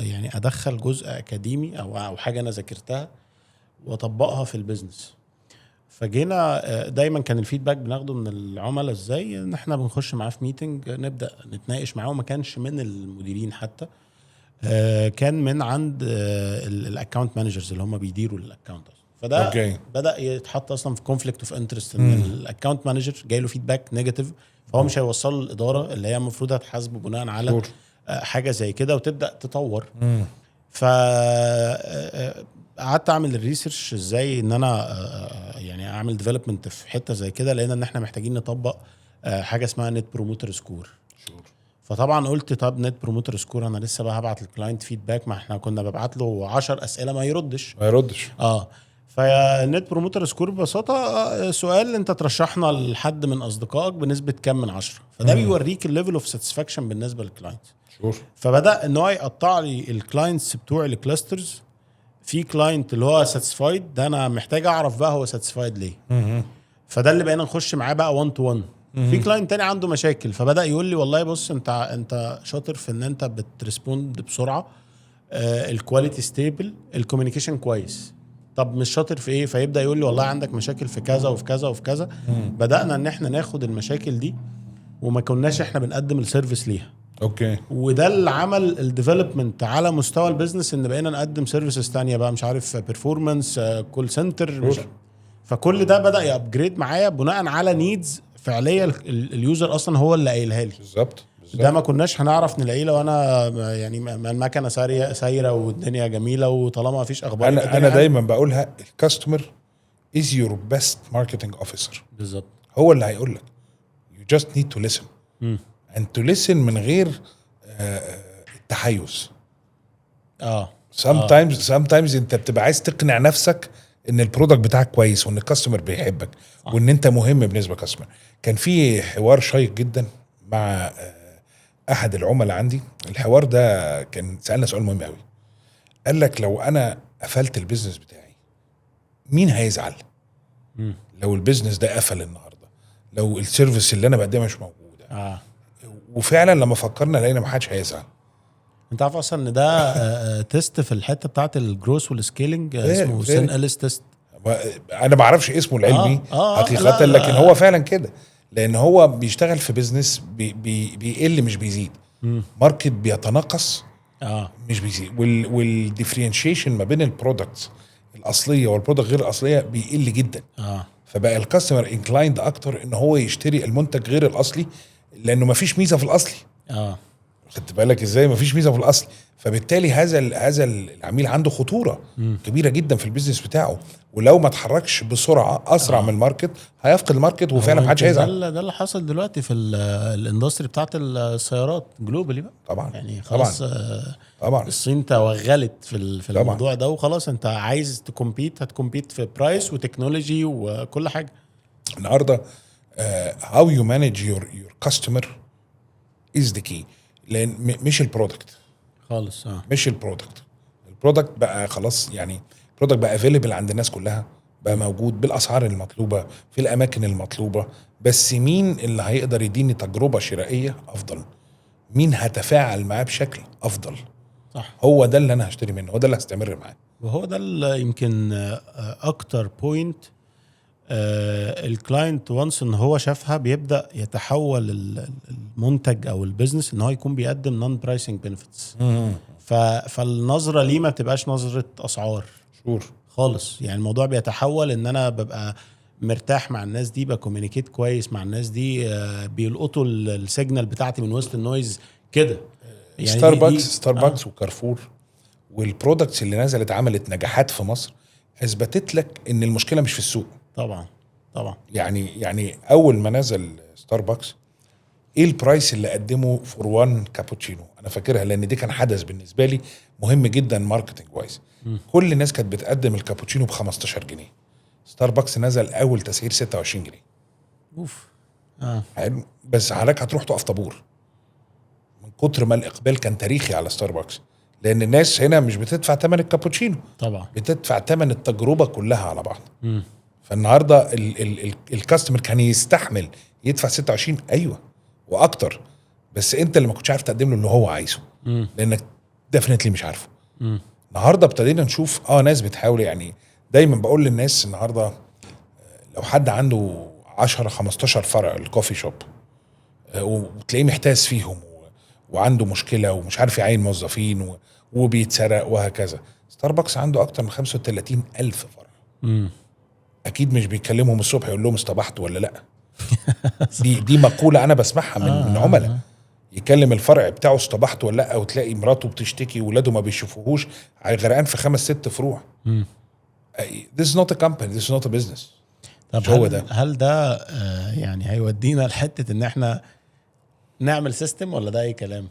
يعني ادخل جزء اكاديمي او حاجه انا ذاكرتها واطبقها في البيزنس. فجينا دايما كان الفيدباك بناخده من العملاء ازاي، ان احنا بنخش معاه في ميتنج نبدا نتناقش معاه، وما كانش من المديرين حتى، كان من عند الاكونت مانجرز اللي هم بيديروا الاكونت. فده بدا يتحط اصلا في كونفليكت اوف انترست، ان الاكونت مانجر جاي له فيدباك نيجاتيف، فهو مش هيوصله للاداره اللي هي المفروض هتحاسبه بناء على حاجه زي كده وتبدا تطور. ف قعدت اعمل الريسيرش ازاي ان انا يعني اعمل ديفلوبمنت في حته زي كده، لان ان احنا محتاجين نطبق حاجه اسمها نت بروموتر سكور. فطبعا قلت طب نت بروموتر سكور، انا لسه بقى هبعت للكلاينت فيدباك، ما احنا كنا ببعت له 10 اسئله ما يردش. فالنت بروموتر سكور ببساطه سؤال انت ترشحنا لحد من اصدقائك بنسبه كام من 10، فده بيوريك الليفل اوف ساتسفاكشن بالنسبه للكلاينت. فبدا ان هو يقطع لي الكلاينتس بتوع الكلاسترز، في كلاينت اللي هو ساتسفايد ده انا محتاج اعرف بقى هو ساتسفايد ليه. فده اللي بقينا نخش معاه بقى 1 تو 1. في كلاينت تاني عنده مشاكل، فبدا يقول لي والله بص انت شاطر في ان انت بتريسبوند بسرعه، الكواليتي ستيبل، الكوميونيكيشن كويس، طب مش شاطر في ايه؟ فيبدا يقول لي والله عندك مشاكل في كذا وفي كذا وفي كذا. بدانا ان احنا ناخد المشاكل دي وما كناش احنا بنقدم السيرفيس ليها. وده اللي عمل الديفلوبمنت على مستوى البيزنس، ان بقينا نقدم سيرفيسز تانية بقى، مش عارف بيرفورمانس، كول سنتر، فكل ده بدا يابجريد معايا بناء على نيدز فعليه اليوزر اصلا هو اللي قايلها لي.
بالظبط.
ده ما كناش هنعرف نلاقيه لو انا يعني المكنه سايره والدنيا جميله وطالما ما فيش اخبار.
انا دايما بقولها الكاستمر از يور بيست ماركتنج اوفيسر.
بالظبط،
هو اللي هيقول لك يو جاست نيد تو ليسن اند تو ليسن من غير التحيز. sometimes انت بتبقى عايز تقنع نفسك ان البرودكت بتاعك كويس وان الكاستمر بيحبك وان انت مهم بالنسبه للكاستمر. كان في حوار شيق جدا مع احد العملاء عندي، الحوار ده كان سألنا سؤال مهم قوي. قال لك لو انا قفلت البيزنس بتاعي مين هيزعل؟ لو البيزنس ده قفل النهارده، لو السيرفيس اللي انا بقدمها مش موجوده. وفعلا لما فكرنا لقينا ما حدش هيزعل.
انت عارف اصلا ان ده تيست في الحته بتاعت الجروس والسكيلينج اسمه سين أليس تيست.
انا ما اعرفش اسمه العلمي حقيقه، لكن هو فعلا كده، لان هو بيشتغل في بيزنس بيقل مش بيزيد. ماركت بيتناقص مش بيزيد، والديفرنشيشن ما بين البرودكتس الاصليه والبرودكت غير الاصليه بيقل جدا. فبقى الكاستمر انكلايند اكتر ان هو يشتري المنتج غير الاصلي، لانه ما فيش ميزه في الاصلي. خدت بالك ازاي؟ ما فيش ميزه في الاصل، فبالتالي هذا العميل عنده خطوره كبيره جدا في البيزنس بتاعه، ولو ما اتحركش بسرعه اسرع من الماركت هيفقد الماركت، وفعلا ما حدش هيزعل.
ده اللي حصل دلوقتي في الاندستري بتاعت السيارات جلوبالي بقى.
طبعا
يعني خلاص طبعا الصين توغلت في الموضوع ده، وخلاص انت عايز هتكمبيت في برايس وتكنولوجي وكل حاجه.
النهارده how you manage your customer is the key، لان مش البرودكت
خالص.
مش البرودكت بقى خلاص، يعني البرودكت بقى افيلبل عند الناس كلها، بقى موجود بالاسعار المطلوبه في الاماكن المطلوبه، بس مين اللي هيقدر يديني تجربه شرائيه افضل؟ مين هتفاعل معاه بشكل افضل؟
صح.
هو ده اللي انا هشتري منه، هو ده اللي هستمر معاه.
وهو ده اللي يمكن اكتر بوينت الكلاينت وانس ان هو شافها بيبدا يتحول المنتج او البيزنس ان هو يكون بيقدم نون برايسنج بنفيتس. فالنظره ليه ما بتبقاش نظره اسعار
شور
خالص. يعني الموضوع بيتحول ان انا ببقى مرتاح مع الناس دي، بكوميونيكيت كويس مع الناس دي، بيلقطوا السيجنال بتاعتي من وسط النويز كده.
يعني ستاربكس وكارفور والبرودكتس اللي نزلت عملت نجاحات في مصر اثبتت لك ان المشكله مش في السوق.
طبعا.
يعني اول ما نزل ستاربكس ايه البرايس اللي قدمه فور 1 كابوتشينو؟ انا فاكرها لان دي كان حدث بالنسبه لي مهم جدا ماركتنج وايز. كل الناس كانت بتقدم الكابوتشينو ب 15 جنيه، ستاربكس نزل اول تسعير 26 جنيه.
اوف.
بس حضرتك هتروح تقف طابور من كتر ما الاقبال كان تاريخي على ستاربكس، لان الناس هنا مش بتدفع ثمن الكابوتشينو،
طبعا
بتدفع ثمن التجربه كلها على بعض. فالنهارده الكاستمر كان يستحمل يدفع 26 ايوه واكتر، بس انت اللي ما كنتش عارف تقدم له اللي هو عايزه لانك ديفينتلي مش عارفه. النهارده ابتدينا نشوف ناس بتحاول. يعني دايما بقول للناس النهارده لو حد عنده 10 15 فرع الكوفي شوب وتلاقيه محتاس فيهم وعنده مشكله ومش عارف يعين موظفين وبيتسرق وهكذا، ستاربكس عنده اكتر من 35 الف فرع. اكيد مش بيكلمهم الصبح يقول لهم اصطبحتوا ولا لا. دي مقوله انا بسمعها من عملاء. يكلم الفرع بتاعه اصطبحت ولا لا، وتلاقي مراته بتشتكي ولاده ما بيشوفوهوش غرقان في 5-6 فروع. This is not a company, this is not a business.
طب هل ده يعني هيودينا لحته ان احنا نعمل سيستم ولا ده اي كلام؟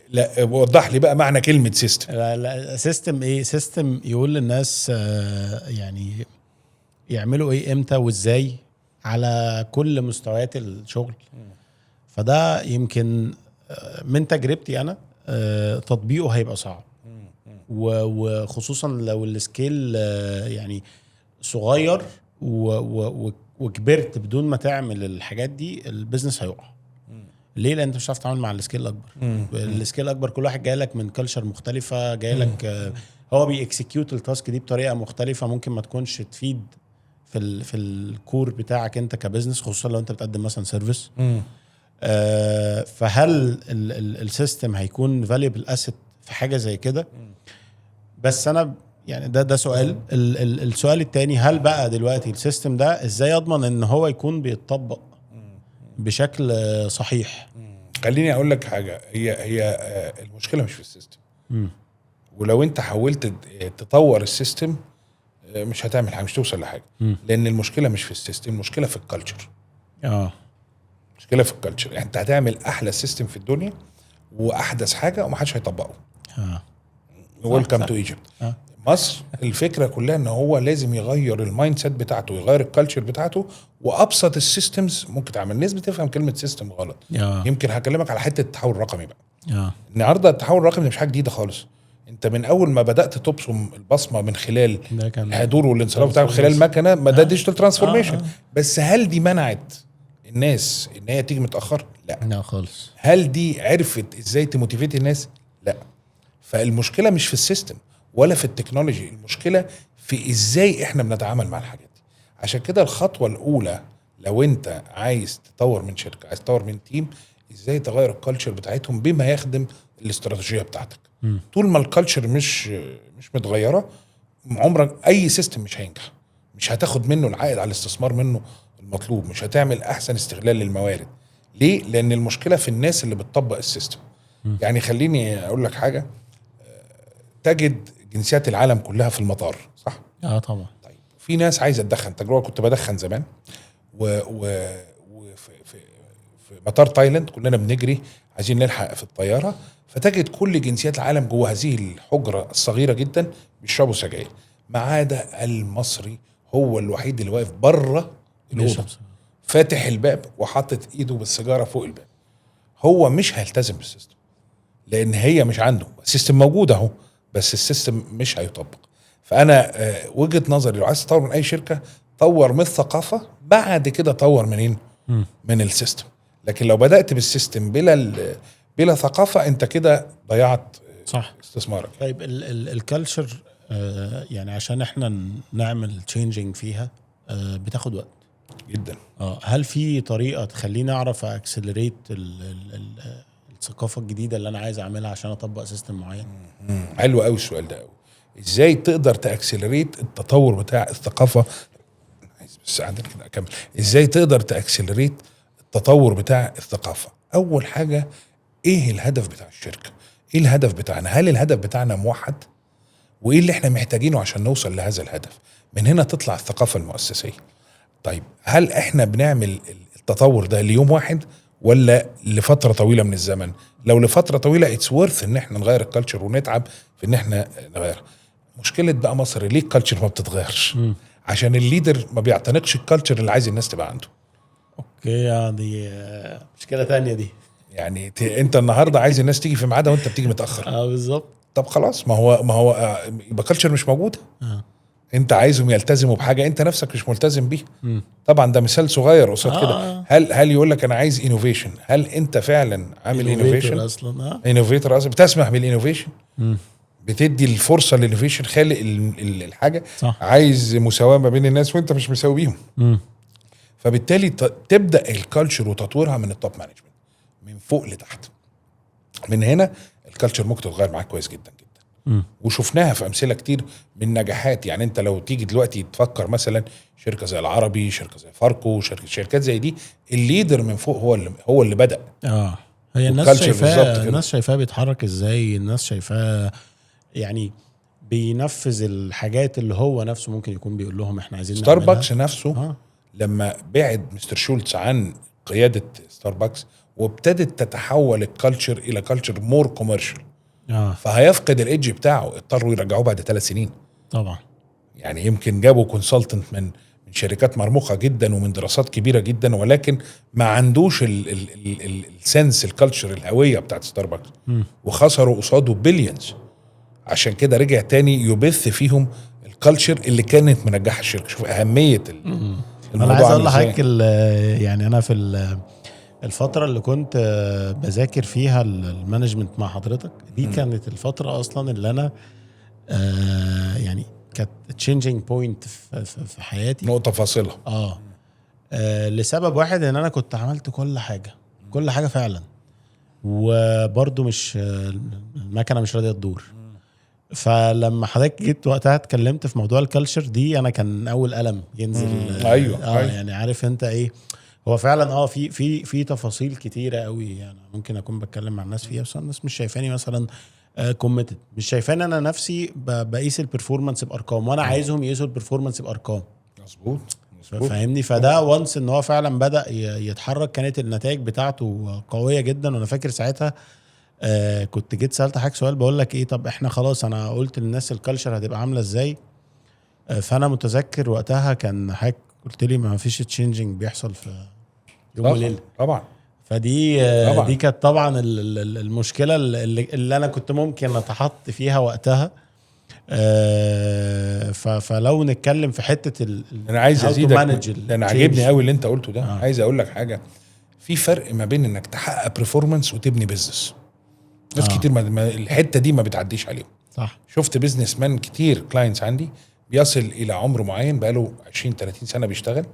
لا وضح لي بقى معنى كلمه سيستم.
لا سيستم ايه؟ سيستم يقول للناس يعني يعملوا ايه امتى وازاي على كل مستويات الشغل. فده يمكن من تجربتي انا تطبيقه هيبقى صعب، وخصوصا لو السكيل يعني صغير وكبرت بدون ما تعمل الحاجات دي، البيزنس هيقع. ليه؟ لان انت مش هتعرف تتعامل مع السكيل الاكبر. السكيل الاكبر كل واحد جاي لك من كلتشر مختلفه، جاي لك هو بيكسكيوت التاسك دي بطريقه مختلفه، ممكن ما تكونش تفيد في الكور بتاعك انت كبزنس، خصوصا لو انت بتقدم مثلا سيرفيس. فهل السيستم هيكون فاليبل اسيت في حاجه زي كده؟ بس انا يعني ده سؤال. السؤال التاني، هل بقى دلوقتي السيستم ده ازاي اضمن ان هو يكون بيتطبق بشكل صحيح؟
خليني اقول لك حاجه. هي المشكله مش في السيستم. ولو انت حاولت تطور السيستم مش هتعمل حاجه، مش توصل لحاجه. لان المشكله مش في السيستم، المشكله في الكالتشر. مشكله في الكالتشر. يعني انت هتعمل احلى سيستم في الدنيا واحدث حاجه ومحدش هيطبقه. ويلكم تو ايجيبت. مصر الفكره كلها ان هو لازم يغير المايند سيت بتاعته، يغير الكالتشر بتاعته، وابسط السيستمز ممكن تعمل. الناس بتفهم كلمه سيستم غلط. يمكن هكلمك على حته التحول الرقمي بقى. النهارده التحول الرقمي مش حاجه جديده خالص. انت من اول ما بدات تبصم البصمه من خلال الحضور والانصراف بتاعك خلال المكنه، ما ده ديجيتال ترانسفورميشن. بس هل دي منعت الناس ان هي تيجي متاخر؟
لا خالص.
هل دي عرفت ازاي تموتيفيت الناس؟ لا. فالمشكله مش في السيستم ولا في التكنولوجي، المشكله في ازاي احنا بنتعامل مع الحاجات دي. عشان كده الخطوه الاولى لو انت عايز تطور من شركه، عايز تطور من تيم، ازاي تغير الكالتشر بتاعتهم بما يخدم الاستراتيجيه بتاعتك. طول ما الكالتشر مش متغيره، عمرك اي سيستم مش هينجح، مش هتاخد منه العائد على الاستثمار منه المطلوب، مش هتعمل احسن استغلال للموارد. ليه؟ لان المشكله في الناس اللي بتطبق السيستم. يعني خليني اقول لك حاجه، تجد جنسيات العالم كلها في المطار، صح؟
طبعا.
طيب في ناس عايزه تدخن. تجربه كنت بدخن زمان في مطار تايلاند، كلنا بنجري عايزين نلحق في الطياره، فتجد كل جنسيات العالم جوه هذه الحجره الصغيره جدا بيشربوا سجاير، ما عدا المصري هو الوحيد اللي واقف بره الاوضه فاتح الباب وحاطط ايده بالسيجاره فوق الباب. هو مش هيلتزم بالسيستم لان هي مش عنده. السيستم موجود اهو بس السيستم مش هيطبق. فانا وجهة نظري لو عايز تطور من اي شركة طور من الثقافة، بعد كده طور منين؟ من السيستم. لكن لو بدأت بالسيستم بلا ثقافة انت كده ضيعت
صح
استثمارك.
طيب الكالتشر يعني عشان احنا نعمل تشينجينج فيها بتاخد وقت
جدا.
هل في طريقه تخليني اعرف اكسلريت الثقافه الجديده اللي انا عايز اعملها عشان اطبق سيستم معين؟
حلو قوي السؤال ده قوي. ازاي تقدر تاكسلريت التطور بتاع الثقافه؟ بس عندنا كده اكمل. ازاي تقدر تاكسلريت التطور بتاع الثقافه؟ اول حاجه ايه الهدف بتاع الشركه؟ ايه الهدف بتاعنا؟ هل الهدف بتاعنا موحد؟ وايه اللي احنا محتاجينه عشان نوصل لهذا الهدف؟ من هنا تطلع الثقافه المؤسسيه. طيب هل احنا بنعمل التطور ده ليوم واحد ولا لفتره طويله من الزمن؟ لو لفتره طويله اتس وورث ان احنا نغير الكالتشر ونتعب في ان احنا نغير. مشكله بقى مصر ليه الكالتشر ما بتتغيرش؟ عشان الليدر ما بيعتنقش الكالتشر اللي عايز الناس تبقى عنده.
اوكي دي مشكله تانية دي.
يعني انت النهارده عايز الناس تيجي في ميعادها وانت بتيجي متاخر.
بالظبط.
طب خلاص، ما هو يبقى كالتشر مش موجوده. انت عايزهم يلتزموا بحاجه انت نفسك مش ملتزم بيها. طبعا ده مثال صغير قصاد كده. هل يقول لك انا عايز انوفيشن؟ هل انت فعلا عامل انوفيشن
اصلا؟
انوفيتور اصلا بتسمح بالانوفيشن؟ بتدي الفرصه للانوفيشن، خالق الحاجه.
صح.
عايز مساواه ما بين الناس وانت مش مساوي بيهم. فبالتالي تبدا الكالتشر وتطويرها من التوب مانجمنت، من فوق لتحت. من هنا الكالتشر ممكن تتغير معاك كويس جدا جدا. وشفناها في امثله كتير من نجاحات. يعني انت لو تيجي دلوقتي تفكر مثلا شركه زي العربي، شركه زي فاركو، شركات زي دي، الليدر من فوق هو اللي بدا.
هي الناس شايفاه بيتحرك ازاي، الناس شايفاه يعني بينفذ الحاجات اللي هو نفسه ممكن يكون بيقول لهم احنا عايزين نعملها.
ستاربكس نفسه لما بعد مستر شولتز عن قياده ستاربكس وابتدت تتحول الكالتشر الى كالتشر مور كوميرشال، فهيفقد الايدج بتاعه. اضطروا يرجعوه بعد 3 سنين
طبعا.
يعني يمكن جابوا كونسلتنت من شركات مرموقه جدا ومن دراسات كبيره جدا، ولكن ما عندوش السنس الكالتشر الهويه بتاعت ستاربكس، وخسروا قصاده بليونز. عشان كده رجع تاني يبث فيهم الكالتشر اللي كانت منجحه الشركه. شوف اهميه الموضوع.
انا عايز اقول لحضرتك يعني انا في الفترة اللي كنت بذاكر فيها المانجمنت مع حضرتك دي كانت الفترة اصلا اللي انا يعني كانت تشينجينج بوينت في حياتي،
نقطة فاصلة.
لسبب واحد ان انا كنت عملت كل حاجة فعلا، وبرضو مش المكنة مش راضية تدور. فلما حضرتك جيت وقتها اتكلمت في موضوع الكالتشر دي، انا كان اول قلم ينزل.
أيوة.
يعني عارف انت ايه، هو فعلا في تفاصيل كتيره قوي يعني ممكن اكون بتكلم مع الناس فيها، بس الناس مش شايفاني مثلا كوميتد، مش شايفاني انا نفسي بقيس البرفورمانس بارقام، وانا عايزهم يقيسوا البرفورمانس بارقام.
مظبوط.
فاهمني؟ فده وانس ان هو فعلا بدا يتحرك كانت النتائج بتاعته قويه جدا. وانا فاكر ساعتها كنت جيت سالت حضرتك سؤال بقول لك ايه، طب احنا خلاص انا قلت للناس الكالتشر هتبقى عامله ازاي. فانا متذكر وقتها كان حضرتك قلت لي ما فيش تشينجينج بيحصل في يوم وليله.
طبعا.
فدي دي كانت طبعا المشكله اللي انا كنت ممكن اتحط فيها وقتها. فلو نتكلم في حته
انا عايز ازيدك، انا عاجبني قوي اللي انت قلته ده. عايز اقول لك حاجه، في فرق ما بين انك تحقق برفورمانس وتبني بيزنس. ناس كتير ما الحته دي ما بتعديش عليهم.
صح.
شفت بيزنس مان كتير كلاينتس عندي بيصل الى عمر معين بقاله 20-30 سنه بيشتغل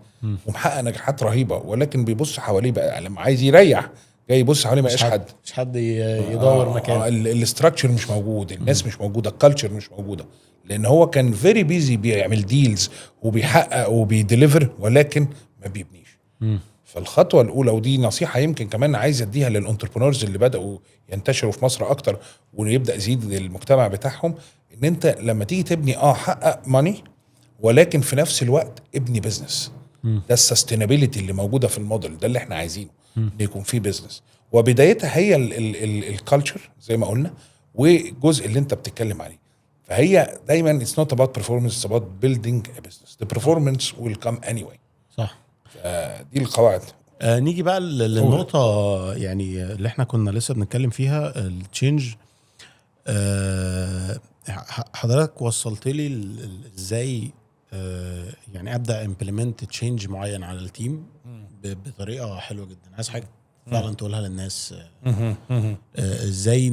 ومحقق نجاحات رهيبه، ولكن بيبص حواليه بقى لما عايز يريح جاي يبص حواليه ما يلاقيش حد.
مش حد يدور مكان.
الاستراكشر مش موجود، الناس مش موجوده، الكالتشر مش موجوده، لان هو كان فيري بيزي بيعمل ديلز وبيحقق وبيديليفر ولكن ما بيبنيش. فالخطوه الاولى، ودي نصيحه يمكن كمان عايز اديها للانتربرونورز اللي بداوا ينتشروا في مصر اكتر ويبدا يزيد المجتمع بتاعهم، ان انت لما تيجي تبني حقق ماني ولكن في نفس الوقت ابني بزنس. ده السستينابيليتي اللي موجوده في الموديل ده اللي احنا عايزينه، ان يكون فيه بزنس وبدايتها هي الكالتشر زي ما قلنا، والجزء اللي انت بتتكلم عليه. فهي دايما it's not about performance, it's about building a business. The performance will come anyway.
صح.
دي القواعد.
نيجي بقى للنقطة يعني اللي احنا كنا لسه بنتكلم فيها، التشينج. حضرتك وصلت لي ازاي يعني ابدا امبلمنت تشينج معين على التيم بطريقه حلوه جدا. عايز حاجه فعلا تقولها للناس ازاي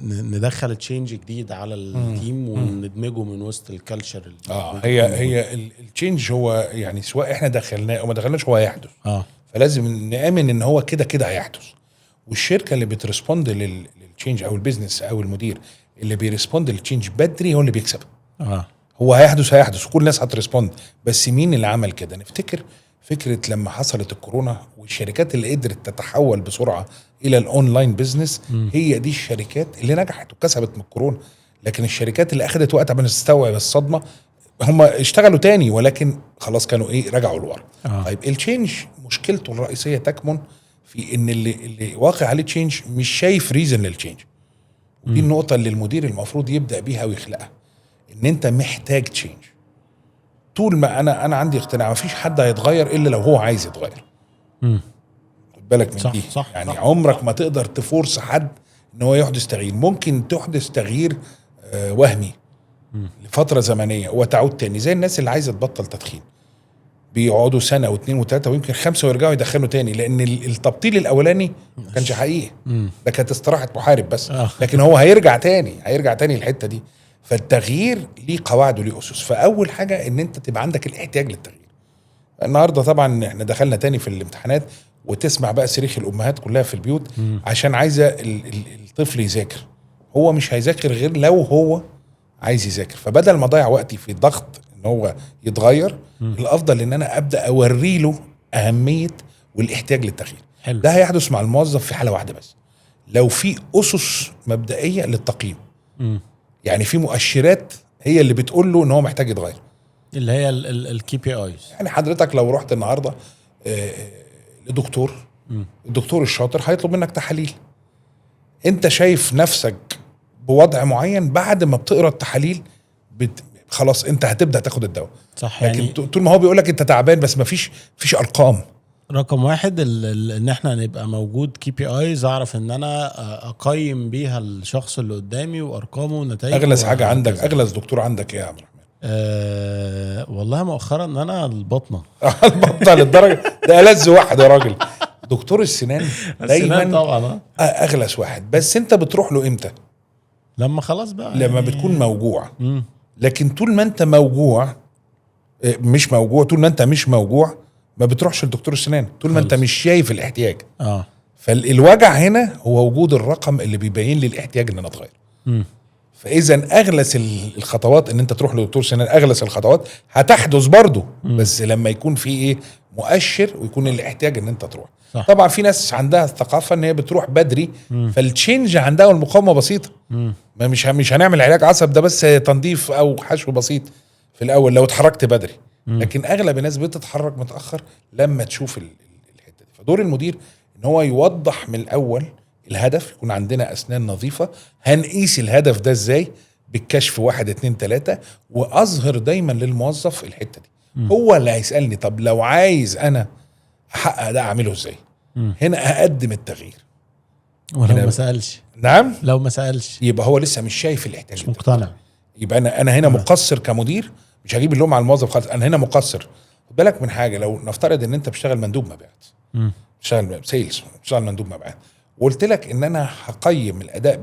ندخل تشينج جديد على التيم وندمجه من وسط الكالتشر.
هي التشينج هو يعني سواء احنا دخلناه او ما دخلناش هو هيحدث. فلازم نآمن ان هو كده هيحدث. والشركه اللي بترسبوند للتشينج او البيزنس او المدير اللي بيرسبوند للتشينج بدري هو اللي بيكسب. هو هيحدث وكل الناس هترسبوند، بس مين اللي عمل كده؟ نفتكر فكره لما حصلت الكورونا والشركات اللي قدرت تتحول بسرعه الى الاونلاين بيزنس، هي دي الشركات اللي نجحت وكسبت من الكورونا. لكن الشركات اللي اخذت وقت عشان تستوعب الصدمه هم اشتغلوا تاني ولكن خلاص كانوا رجعوا لورا. طيب التشينج مشكلته الرئيسيه تكمن في ان اللي واقع عليه تشينج مش شايف ريزن للتشينج. ودي النقطه اللي المدير المفروض يبدا بيها ويخلقها، ان انت محتاج تشينج. طول ما انا عندي اقتناع مفيش حد هيتغير الا لو هو عايز يتغير. خد بالك من دي. يعني عمرك ما تقدر تفورس حد ان هو يحدث تغيير. ممكن تحدث تغيير وهمي لفتره زمنيه وتعود تاني، زي الناس اللي عايزه تبطل تدخين بيقعدوا سنه واثنين وثلاثه ويمكن 5 ويرجعوا يدخنوا تاني، لان التبطيل الاولاني ما كانش حقيقي، ده كانت استراحه محارب بس. لكن هو هيرجع تاني الحته دي. فالتغيير ليه قواعد وليه اسس. فاول حاجه ان انت تبقى عندك الاحتياج للتغيير. النهارده طبعا احنا دخلنا تاني في الامتحانات وتسمع بقى صريخ الامهات كلها في البيوت عشان عايزه الطفل يذاكر. هو مش هيذاكر غير لو هو عايز يذاكر. فبدل ما اضيع وقتي في ضغط ان هو يتغير، الافضل ان انا ابدا اوري له اهميه والاحتياج للتغيير.
حلو.
ده هيحدث مع الموظف في حاله واحده بس، لو في اسس مبدئيه للتقييم. يعني في مؤشرات هي اللي بتقول له ان هو محتاج يتغير،
اللي هي الكي بي ايز.
يعني حضرتك لو رحت النهارده لدكتور، الدكتور الشاطر هيطلب منك تحاليل. انت شايف نفسك بوضع معين، بعد ما بتقرا التحاليل خلاص انت هتبدا تاخد الدواء.
صح.
لكن
يعني
طول ما هو بيقول لك انت تعبان بس ما فيش ارقام.
رقم واحد ان احنا نبقى موجود كي بي ايز، اعرف ان انا اقيم بيها الشخص اللي قدامي وارقامه ونتائجه.
اغلس حاجه عندك، اغلس دكتور عندك ايه يا عبد الرحمن؟
والله مؤخرا ان انا البطنه.
البطنه للدرجه ده ألذ واحد يا راجل. دكتور السنان دايما
طبعا
اغلس واحد. بس انت بتروح له امتى؟
لما خلاص بقى،
لما بتكون موجوع. لكن طول ما انت موجوع طول ما انت مش موجوع ما بتروحش لدكتور السنان. طول ما انت مش شايف الاحتياج. فالوجع هنا هو وجود الرقم اللي بيبين لي الاحتياج ان انا اتغير. فاذا اغلس الخطوات ان انت تروح لدكتور سنان، اغلس الخطوات هتحدث برضو، بس لما يكون في مؤشر ويكون الاحتياج ان انت تروح.
صح.
طبعا في ناس عندها الثقافه ان هي بتروح بدري، فالتشينج عندها والمقاومه بسيطه. ما مش هنعمل علاج عصب، ده بس تنظيف او حشو بسيط في الاول لو اتحركت بدري. لكن اغلب الناس بتتحرك متاخر لما تشوف الحته دي. فدور المدير ان هو يوضح من الاول الهدف، يكون عندنا اسنان نظيفه. هنقيس الهدف ده ازاي؟ بالكشف 1 2 3، واظهر دايما للموظف الحته دي. هو اللي هيسالني طب لو عايز انا احقق ده اعمله ازاي؟ هنا اقدم التغيير.
ولو ما سالش،
نعم،
لو ما سالش
يبقى هو لسه مش شايف الاحتياج،
مش مقتنع.
يبقى انا هنا مقصر كمدير. مش هجيب اللوم على الموظف خالص، انا هنا مقصر. خد بالك من حاجه، لو نفترض ان انت بتشتغل مندوب مبيعات، بتشتغل سيلز، بتشتغل مندوب مبيعات، وقلت لك ان انا هقيم الاداء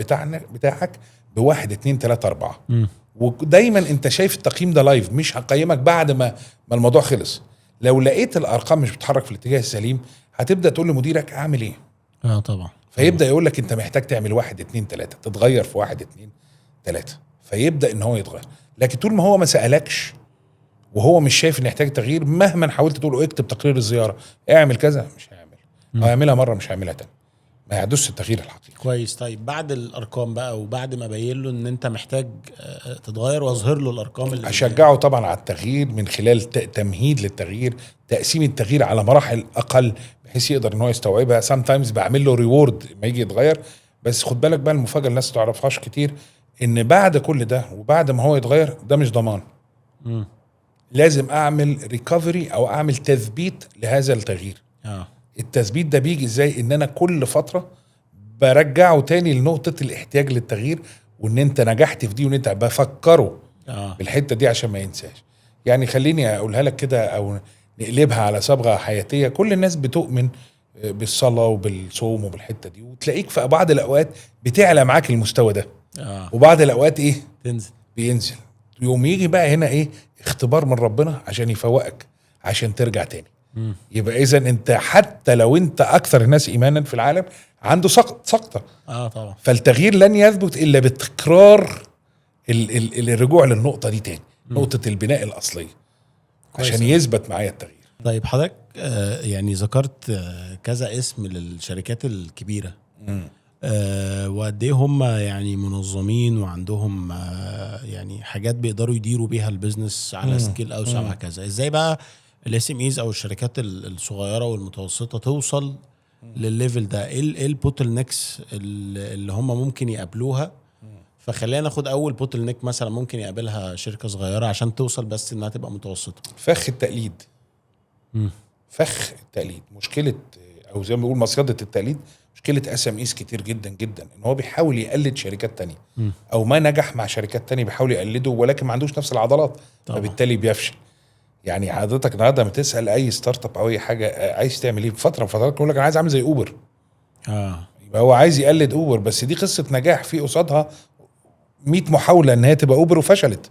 بتاعك ب1 2 3 4، ودايما انت شايف التقييم ده لايف، مش هقيمك بعد ما الموضوع خلص. لو لقيت الارقام مش بتتحرك في الاتجاه السليم، هتبدا تقول لمديرك اعمل ايه.
طبعا.
فيبدا يقول لك انت محتاج تعمل 1 2 3، تتغير في 1 2 3، فيبدا ان هو يتغير. لكن طول ما هو ما سالكش وهو مش شايف ان يحتاج تغيير، مهما حاولت تقول له اكتب تقرير الزياره، اعمل كذا، مش هيعمل. هيعملها مره مش هيعملها تاني، ما يحدثش التغيير الحقيقي.
كويس. طيب بعد الارقام بقى، وبعد ما بين له ان انت محتاج تتغير واظهر له الارقام اللي
اشجعه طبعا على التغيير من خلال تمهيد للتغيير، تقسيم التغيير على مراحل اقل بحيث يقدر ان هو يستوعبها. سام تايمز بعمل له ريورد ما يجي يتغير. بس خد بالك بقى المفاجاه الناس ما تعرفهاش كتير، ان بعد كل ده وبعد ما هو يتغير ده مش ضمان. لازم اعمل ريكفري او اعمل تثبيت لهذا التغيير. التثبيت ده بيجي ازاي؟ ان انا كل فتره برجعه تاني لنقطه الاحتياج للتغيير، وان انت نجحت في دي وان انت بفكره بالحته دي عشان ما ينساش. يعني خليني اقولها لك كده او نقلبها على صبغه حياتيه. كل الناس بتؤمن بالصلاه وبالصوم وبالحته دي، وتلاقيك في بعض الاوقات بتعلى معاك المستوى ده وبعض الاوقات ايه بينزل. يوم يجي بقى هنا ايه اختبار من ربنا عشان يفوقك عشان ترجع تاني. يبقى اذا انت حتى لو انت اكثر الناس ايمانا في العالم عنده سقطه
طبعا.
فالتغيير لن يثبت الا بتكرار الرجوع للنقطه دي تاني، نقطه البناء الاصليه عشان يثبت معايا التغيير.
طيب حضرتك يعني ذكرت كذا اسم للشركات الكبيره، وقد ايه هم يعني منظمين وعندهم يعني حاجات بيقدروا يديروا بيها البيزنس على سكيل اوسع وهكذا. ازاي بقى الاس ام ايز او الشركات الصغيره والمتوسطه توصل للليفل ده؟ ايه البوتل نيكس اللي هم ممكن يقابلوها؟ فخلينا ناخد اول بوتل نيك مثلا ممكن يقابلها شركه صغيره عشان توصل بس انها تبقى متوسطه.
فخ التقليد. فخ التقليد مشكله، او زي ما بنقول مصيده التقليد. مشكله اس ام ايز كتير جدا جدا ان هو بيحاول يقلد شركات تانية او ما نجح مع شركات تانية بيحاول يقلده ولكن ما عندوش نفس العضلات طبعا. فبالتالي بيفشل. يعني حضرتك النهارده لما تسال اي ستارت اب او اي حاجه عايز تعمل ايه بفتره من فترات يقول لك انا عايز اعمل زي اوبر. يبقى هو عايز يقلد اوبر، بس دي قصه نجاح في قصادها 100 محاوله ان هي تبقى اوبر وفشلت.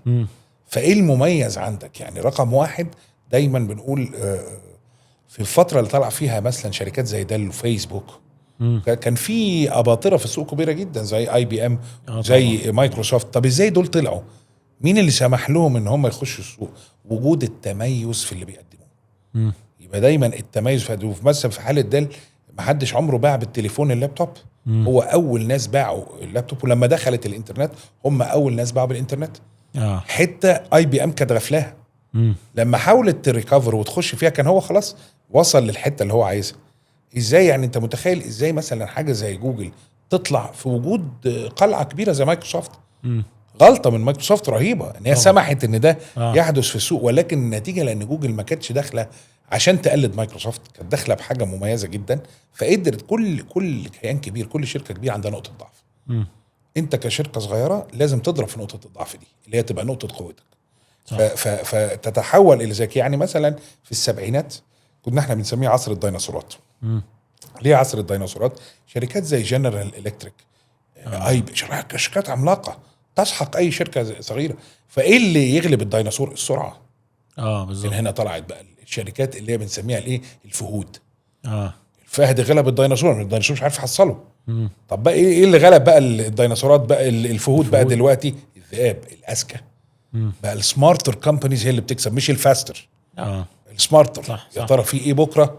فايه المميز عندك؟ يعني رقم واحد دايما بنقول في الفتره اللي طلع فيها مثلا شركات زي ديل وفيسبوك كان في اباطره في السوق كبيره جدا زي اي بي ام زي طبعا. مايكروسوفت. طب ازاي دول طلعوا؟ مين اللي سمح لهم ان هم يخشوا السوق؟ وجود التميز في اللي بيقدموه. يبقى دايما التميز في مثلا في حاله ديل ما حدش عمره باع بالتليفون اللابتوب. هو اول ناس باعوا اللابتوب، ولما دخلت الانترنت هم اول ناس باعوا بالانترنت. حتى اي بي ام كانت غفلاها. لما حاولت تريكفر وتخش فيها كان هو خلاص وصل للحته اللي هو عايزها. ازاي يعني؟ انت متخيل ازاي مثلا حاجه زي جوجل تطلع في وجود قلعه كبيره زي مايكروسوفت؟ غلطه من مايكروسوفت رهيبه ان هي سمحت ان ده يحدث في السوق، ولكن النتيجه لان جوجل ما كانتش داخله عشان تقلد مايكروسوفت، كانت داخله بحاجه مميزه جدا. فقدرت كل كيان كبير كل شركه كبيره عندها نقطه ضعف. انت كشركه صغيره لازم تضرب في نقطه الضعف دي اللي هي تبقى نقطه قوتك. فتتحول الى ذكي. يعني مثلا في السبعينات كنا احنا بنسميه عصر الديناصورات. ليه عصر الديناصورات؟ شركات زي جنرال الكتريك اي شركات عملاقه تسحق اي شركه صغيره. فايه اللي يغلب الديناصور؟ السرعه. بالظبط. هنا طلعت بقى الشركات اللي هي بنسميها الايه؟ الفهود. الفهد غلب الديناصور مش عارف يحصله. طب بقى ايه اللي غلب بقى الديناصورات بقى؟ الفهود بقى دلوقتي الذئاب الاذكى. بقى السمارتر كومبانيز هي اللي بتكسب مش الفاستر. السمارتر. صح. يا ترى في ايه بكره؟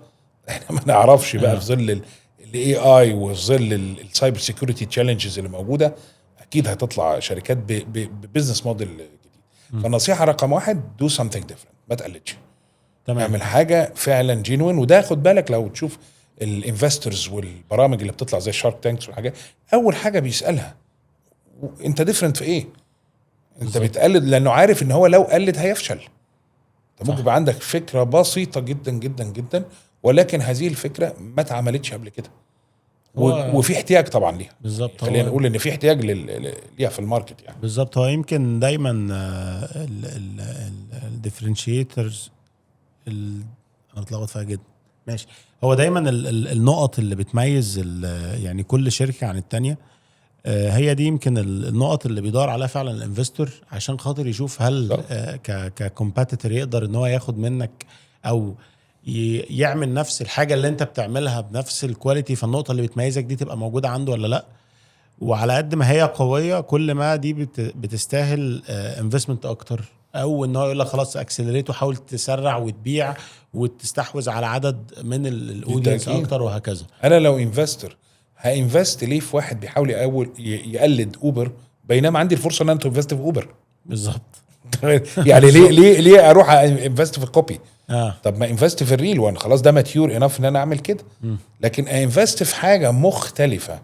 احنا ما نعرفش بقى في ظل الاي اي وفي ظل السايبر سيكيورتي تشالنجز اللي موجوده. اكيد هتطلع شركات ببزنس موديل جديد. فالنصيحه رقم واحد دو سامثينج ديفرنت، ما تقلدش. اعمل حاجه فعلا جينوين. وده خد بالك لو تشوف الانفسترز والبرامج اللي بتطلع زي شارك تانكس والحاجات، اول حاجه بيسالها انت ديفرنت في ايه؟ انت بتقلد لانه عارف ان هو لو قلد هيفشل. انت ممكن يبقى عندك فكره بسيطه جدا جدا جدا ولكن هذه الفكره ما اتعملتش قبل كده وفي احتياج طبعا ليها.
بالظبط.
خلينا نقول ان في احتياج ليها في الماركت يعني.
بالظبط. هو يمكن دايما الديفرنشيترز انا اتلخبط فيها جدا. ماشي. هو دايما النقط اللي بتميز يعني كل شركه عن التانية هي دي يمكن النقط اللي بيدور عليها فعلا الانفستور عشان خاطر يشوف هل ككومبيتيتور يقدر ان هو ياخد منك او يعمل نفس الحاجه اللي انت بتعملها بنفس الكواليتي. فالنقطه اللي بتميزك دي تبقى موجوده عنده ولا لا. وعلى قد ما هي قويه كل ما دي بتستاهل انفستمنت اكتر، او ان هو يقول لك خلاص اكسلريت وحاول تسرع وتبيع وتستحوذ على عدد من الاودينس اكتر وهكذا.
انا لو انفستور هانفست ليه في واحد بيحاول يقلد اوبر بينما عندي الفرصه ان انا انفست في اوبر؟ بالظبط. يعني ليه اروح انفست في الكوبي؟ طب ما انفست في الريل وان خلاص ده ماتيور انف ان انا اعمل كده. لكن انفست في حاجه مختلفه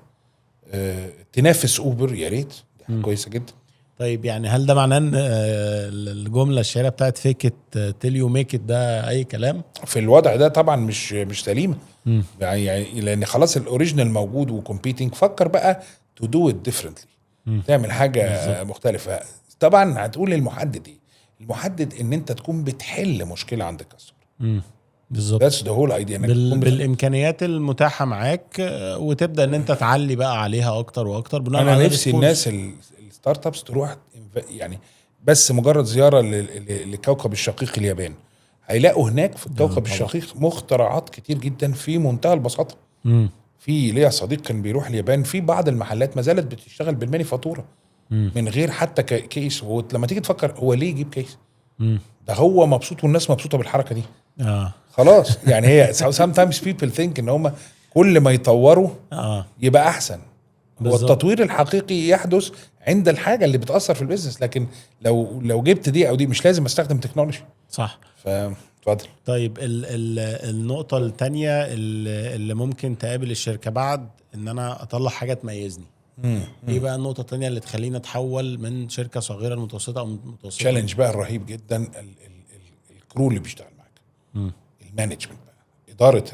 تنافس اوبر، يا ريت كويسه جدا.
طيب يعني هل ده معناه ان الجمله الشهيره بتاعت فيك ات تيل يو ميك ات ده اي كلام؟
في الوضع ده طبعا مش سليمه. يعني لان خلاص الاوريجينال موجود وكومبيتنج. فكر بقى تو دو ات ديفرنتلي. تعمل حاجه مختلفه. طبعا هتقول المحدد ايه؟ المحدد ان انت تكون بتحل مشكله عند الكاستمر.
بالظبط.
بس ده هو الايديا
بالامكانيات المتاحه معاك، وتبدا ان انت تعلي بقى عليها اكتر واكتر بناء على
انا نفسي الناس الستارت ابس تروح يعني بس مجرد زياره لكوكب الشقيق اليابان، هيلاقوا هناك في الكوكب الشقيق مخترعات كتير جدا في منتهى البساطه. في ليا صديق كان بيروح اليابان، في بعض المحلات ما زالت بتشتغل بالمانيفاتوره من غير حتى كيس. ولما تيجي تفكر هو ليه يجيب كيس؟ ده هو مبسوط والناس مبسوطه بالحركه دي. خلاص يعني هي sometimes people think ان هم كل ما يطوروا يبقى احسن. هو التطوير الحقيقي يحدث عند الحاجه اللي بتاثر في البيزنس، لكن لو جبت دي او دي مش لازم استخدم تكنولوجي.
صح.
اتفضل.
طيب النقطه الثانيه اللي ممكن تقابل الشركه بعد ان انا اطلع حاجه تميزني، ايه بقى النقطه الثانيه اللي تخليني اتحول من شركه صغيره لمتوسطه او متوسطه؟
تشالنج بقى الرهيب جدا الكرو اللي بيشتغل معاك، المانجمنت بقى، اداره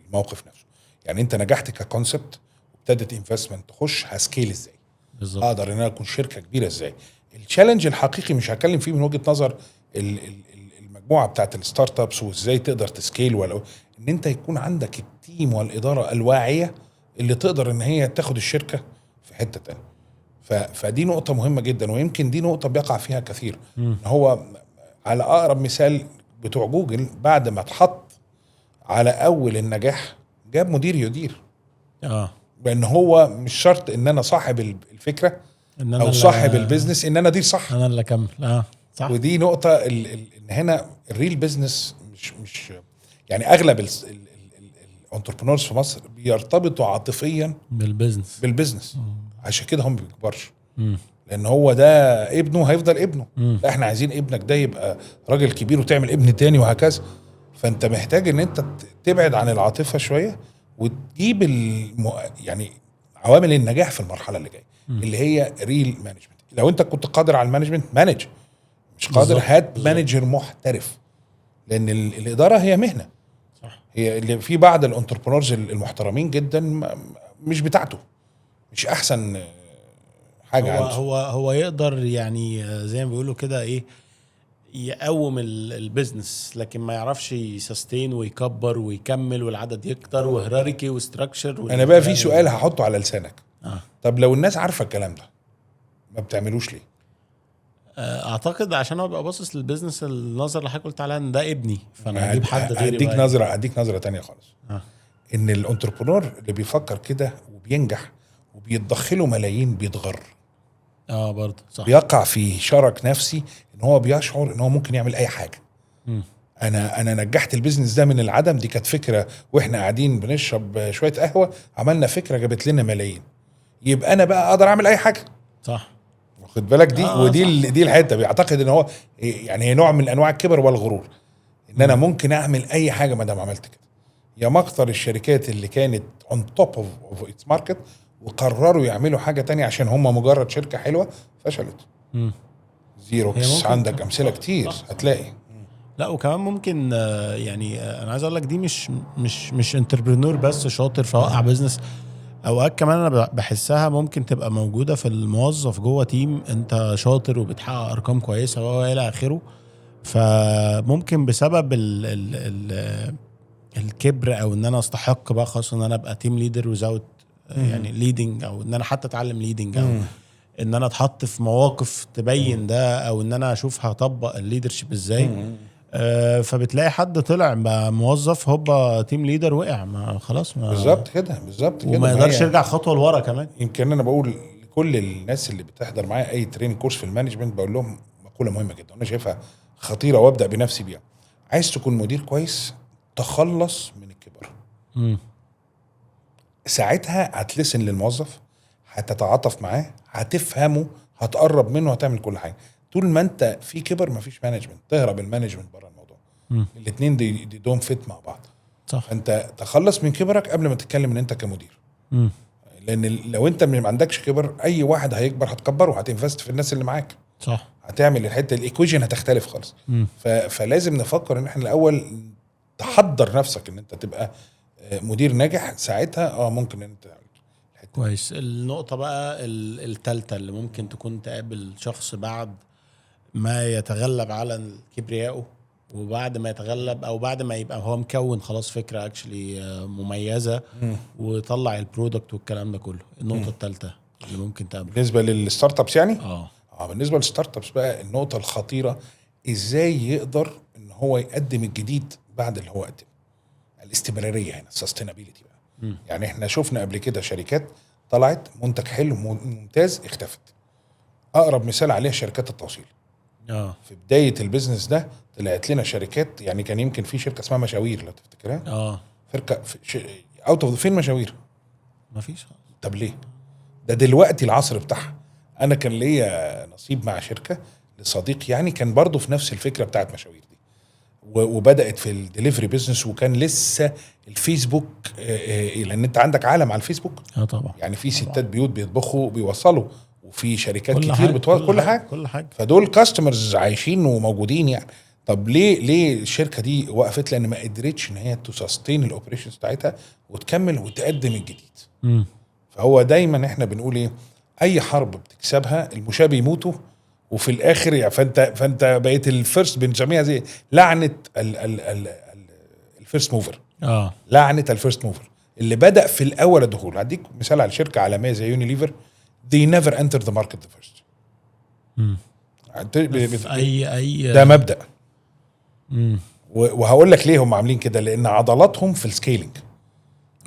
الموقف نفسه. يعني انت نجحت ككونسبت وابتدت انفستمنت تخش، هسكيل ازاي؟ بالظبط. اقدر ان انا اكون شركه كبيره ازاي؟ التشالنج الحقيقي مش هتكلم فيه من وجهه نظر المجموعه بتاعت الستارت ابس وازاي تقدر تسكيل، ولا ان انت يكون عندك التيم والاداره الواعيه اللي تقدر ان هي تاخد الشركه في حته تانية. فدي نقطه مهمه جدا، ويمكن دي نقطه بيقع فيها كثير. هو على اقرب مثال بتوع جوجل، بعد ما اتحط على اول النجاح جاب مدير يدير. لان هو مش شرط ان انا صاحب الفكره إن أنا او صاحب البيزنس ان انا ادير صح،
انا اللي اكمل. صح.
ودي نقطه ان هنا الريل بيزنس مش يعني اغلب الانتربرونورز في مصر بيرتبطوا عاطفيا بالبيزنس. عشان كده هم ما بيكبرش، لان هو ده ابنه هيفضل ابنه. لا، احنا عايزين ابنك ده يبقى راجل كبير وتعمل ابن تاني وهكذا. فانت محتاج ان انت تبعد عن العاطفه شويه وتجيب يعني عوامل النجاح في المرحله اللي جايه، اللي هي ريل مانجمنت. لو انت كنت قادر على المانجمنت مانج، مش قادر هات مانجر محترف، لان الاداره هي مهنه. صح. هي اللي في بعض الانتربرونورز المحترمين جدا مش بتاعته، مش احسن حاجه عنده.
هو يقدر يعني زي ما بيقولوا كده ايه، يقوم البيزنس، لكن ما يعرفش يسستين ويكبر ويكمل والعدد يكتر وهراركي وستراكشر.
انا بقى في سؤال هحطه على لسانك. طب لو الناس عارفه الكلام ده ما بتعملوش ليه؟
اعتقد عشان هو بيبقى باصص للبيزنس النظر اللي حضرتك قلت عليها ان ده ابني، فانا اجيب حد غيري.
اديك نظره تانية خالص. ان الانتربرونور اللي بيفكر كده وبينجح وبيتدخله ملايين بيتغر.
برضه صح.
بيقع في شرك نفسي ان هو بيشعر ان هو ممكن يعمل اي حاجه. انا نجحت البيزنس ده من العدم، دي كانت فكره واحنا قاعدين بنشرب شويه قهوه عملنا فكره جابت لنا ملايين، يبقى انا بقى اقدر اعمل اي حاجه.
صح.
واخد بالك؟ دي الحته بيعتقد ان هو يعني هي نوع من انواع الكبر والغرور، ان انا ممكن اعمل اي حاجه ما دام عملت كده. يا مكتر الشركات اللي كانت اون توب اوف اتس ماركت وقرروا يعملوا حاجه تانية عشان هم مجرد شركه حلوه فشلت. زيروكس، عندك امثله كتير هتلاقي.
لا، وكمان ممكن يعني انا عايز اقول لك دي مش انتربرينور بس شاطر فوقع بيزنس. اوقات كمان انا بحسها ممكن تبقى موجوده في الموظف جوه تيم، انت شاطر وبتحقق ارقام كويسه والى اخره، فممكن بسبب الكبر او ان انا استحق بقى خاصه ان انا ابقى تيم ليدر وزاوت يعني ليدنج، او ان انا حتى اتعلم ليدنج، او ان انا اتحط في مواقف تبين ده، او ان انا اشوف هطبق الليدرشيب ازاي. فبتلاقي حد طلع بقى موظف هوبا تيم ليدر وقع، ما خلاص
بالظبط كده
وما يقدرش يرجع خطوه لورا كمان.
يمكن انا بقول لكل الناس اللي بتحضر معايا اي تريننج كورس في المانجمنت بقول لهم مقوله مهمه جدا انا شايفها خطيره وابدا بنفسي بيها. عايز تكون مدير كويس تخلص من الكبر. ساعتها هتلسن للموظف، هتتعاطف معاه، هتفهمه، هتقرب منه، هتعمل كل حاجه. طول ما انت في كبر مفيش مانجمنت، تهرب المانجمنت بره الموضوع. الاثنين دي دون فيت مع بعض. صح. فانت تخلص من كبرك قبل ما تتكلم ان انت كمدير. لان لو انت ما عندكش كبر اي واحد هيكبر هتكبره، هتنفست في الناس اللي معاك. صح. هتعمل الحته الايكويشن هتختلف خالص. فلازم نفكر ان احنا الاول تحضر نفسك ان انت تبقى مدير ناجح. ساعتها ممكن ان انت الحته.
كويس. النقطه بقى الثالثه اللي ممكن تكون تقابل شخص بعد ما يتغلب على كبريائه، وبعد ما يتغلب او بعد ما يبقى هو مكون خلاص فكره اكشلي مميزه وطلع البرودكت والكلام ده كله. النقطه الثالثه اللي ممكن تقابله
بالنسبه للستارت ابس يعني بالنسبه للستارت ابس بقى النقطه الخطيره ازاي يقدر ان هو يقدم الجديد بعد اللي هو قدمه. الاستمراريه هنا، السستينابيلتي بقى. يعني احنا شفنا قبل كده شركات طلعت منتج حلو ممتاز اختفت. اقرب مثال عليها شركات التوصيل. في بدايه البيزنس ده طلعت لنا شركات، يعني كان يمكن في شركه اسمها مشاوير لو تفتكرها. شركه اوت اوف فين مشاوير؟
ما فيش.
طب ليه؟ ده دلوقتي العصر بتاعها. انا كان ليا نصيب مع شركه لصديق يعني كان برضو في نفس الفكره بتاعت مشاوير دي، وبدات في الدليفري بيزنس، وكان لسه الفيسبوك لان انت عندك عالم على الفيسبوك.
طبعا.
يعني في ستات بيوت بيطبخوا بيوصلوا، وفي شركات
كل
كتير
بتوصل
كل
حاجه.
فدول كاستمرز عايشين وموجودين يعني. طب ليه الشركه دي وقفت؟ لان ما قدرتش ان هي تسستين الاوبريشنز بتاعتها وتكمل وتقدم الجديد. فهو دايما احنا بنقول ايه، اي حرب بتكسبها المشاة بيموتوا، وفي الاخر يعني فانت بقيت الفيرست، بنسميها زي لعنه الفيرست موفر. لعنه الفيرست موفر اللي بدا في الاول الدخول. هديك مثال على شركه عالميه زي يونيليفر. they never entered the market the first.
اي
ده مبدأ. وهقول لك ليه هم عاملين كده، لان عضلاتهم في السكيلينج،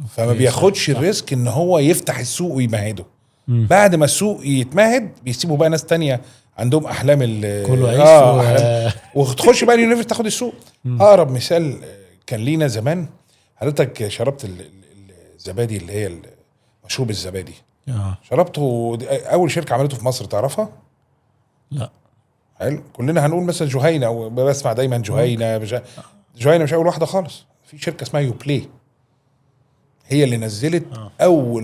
فما بياخدش الريسك ان هو يفتح السوق ويمهده. بعد ما السوق يتمهد بيسيبوا بقى ناس تانية عندهم احلام
كله
أحلام وتخش بقى يونيفر تاخد السوق. اقرب مثال كان لينا زمان، حضرتك شربت الزبادي اللي هي مشروب الزبادي. شربته، اول شركه عملته في مصر تعرفها؟
لا.
حلو. كلنا هنقول مثلا جهينه، او بسمع دايما جهينه. جهينه مش اول واحده خالص. في شركه اسمها يوبلاي، هي اللي نزلت اول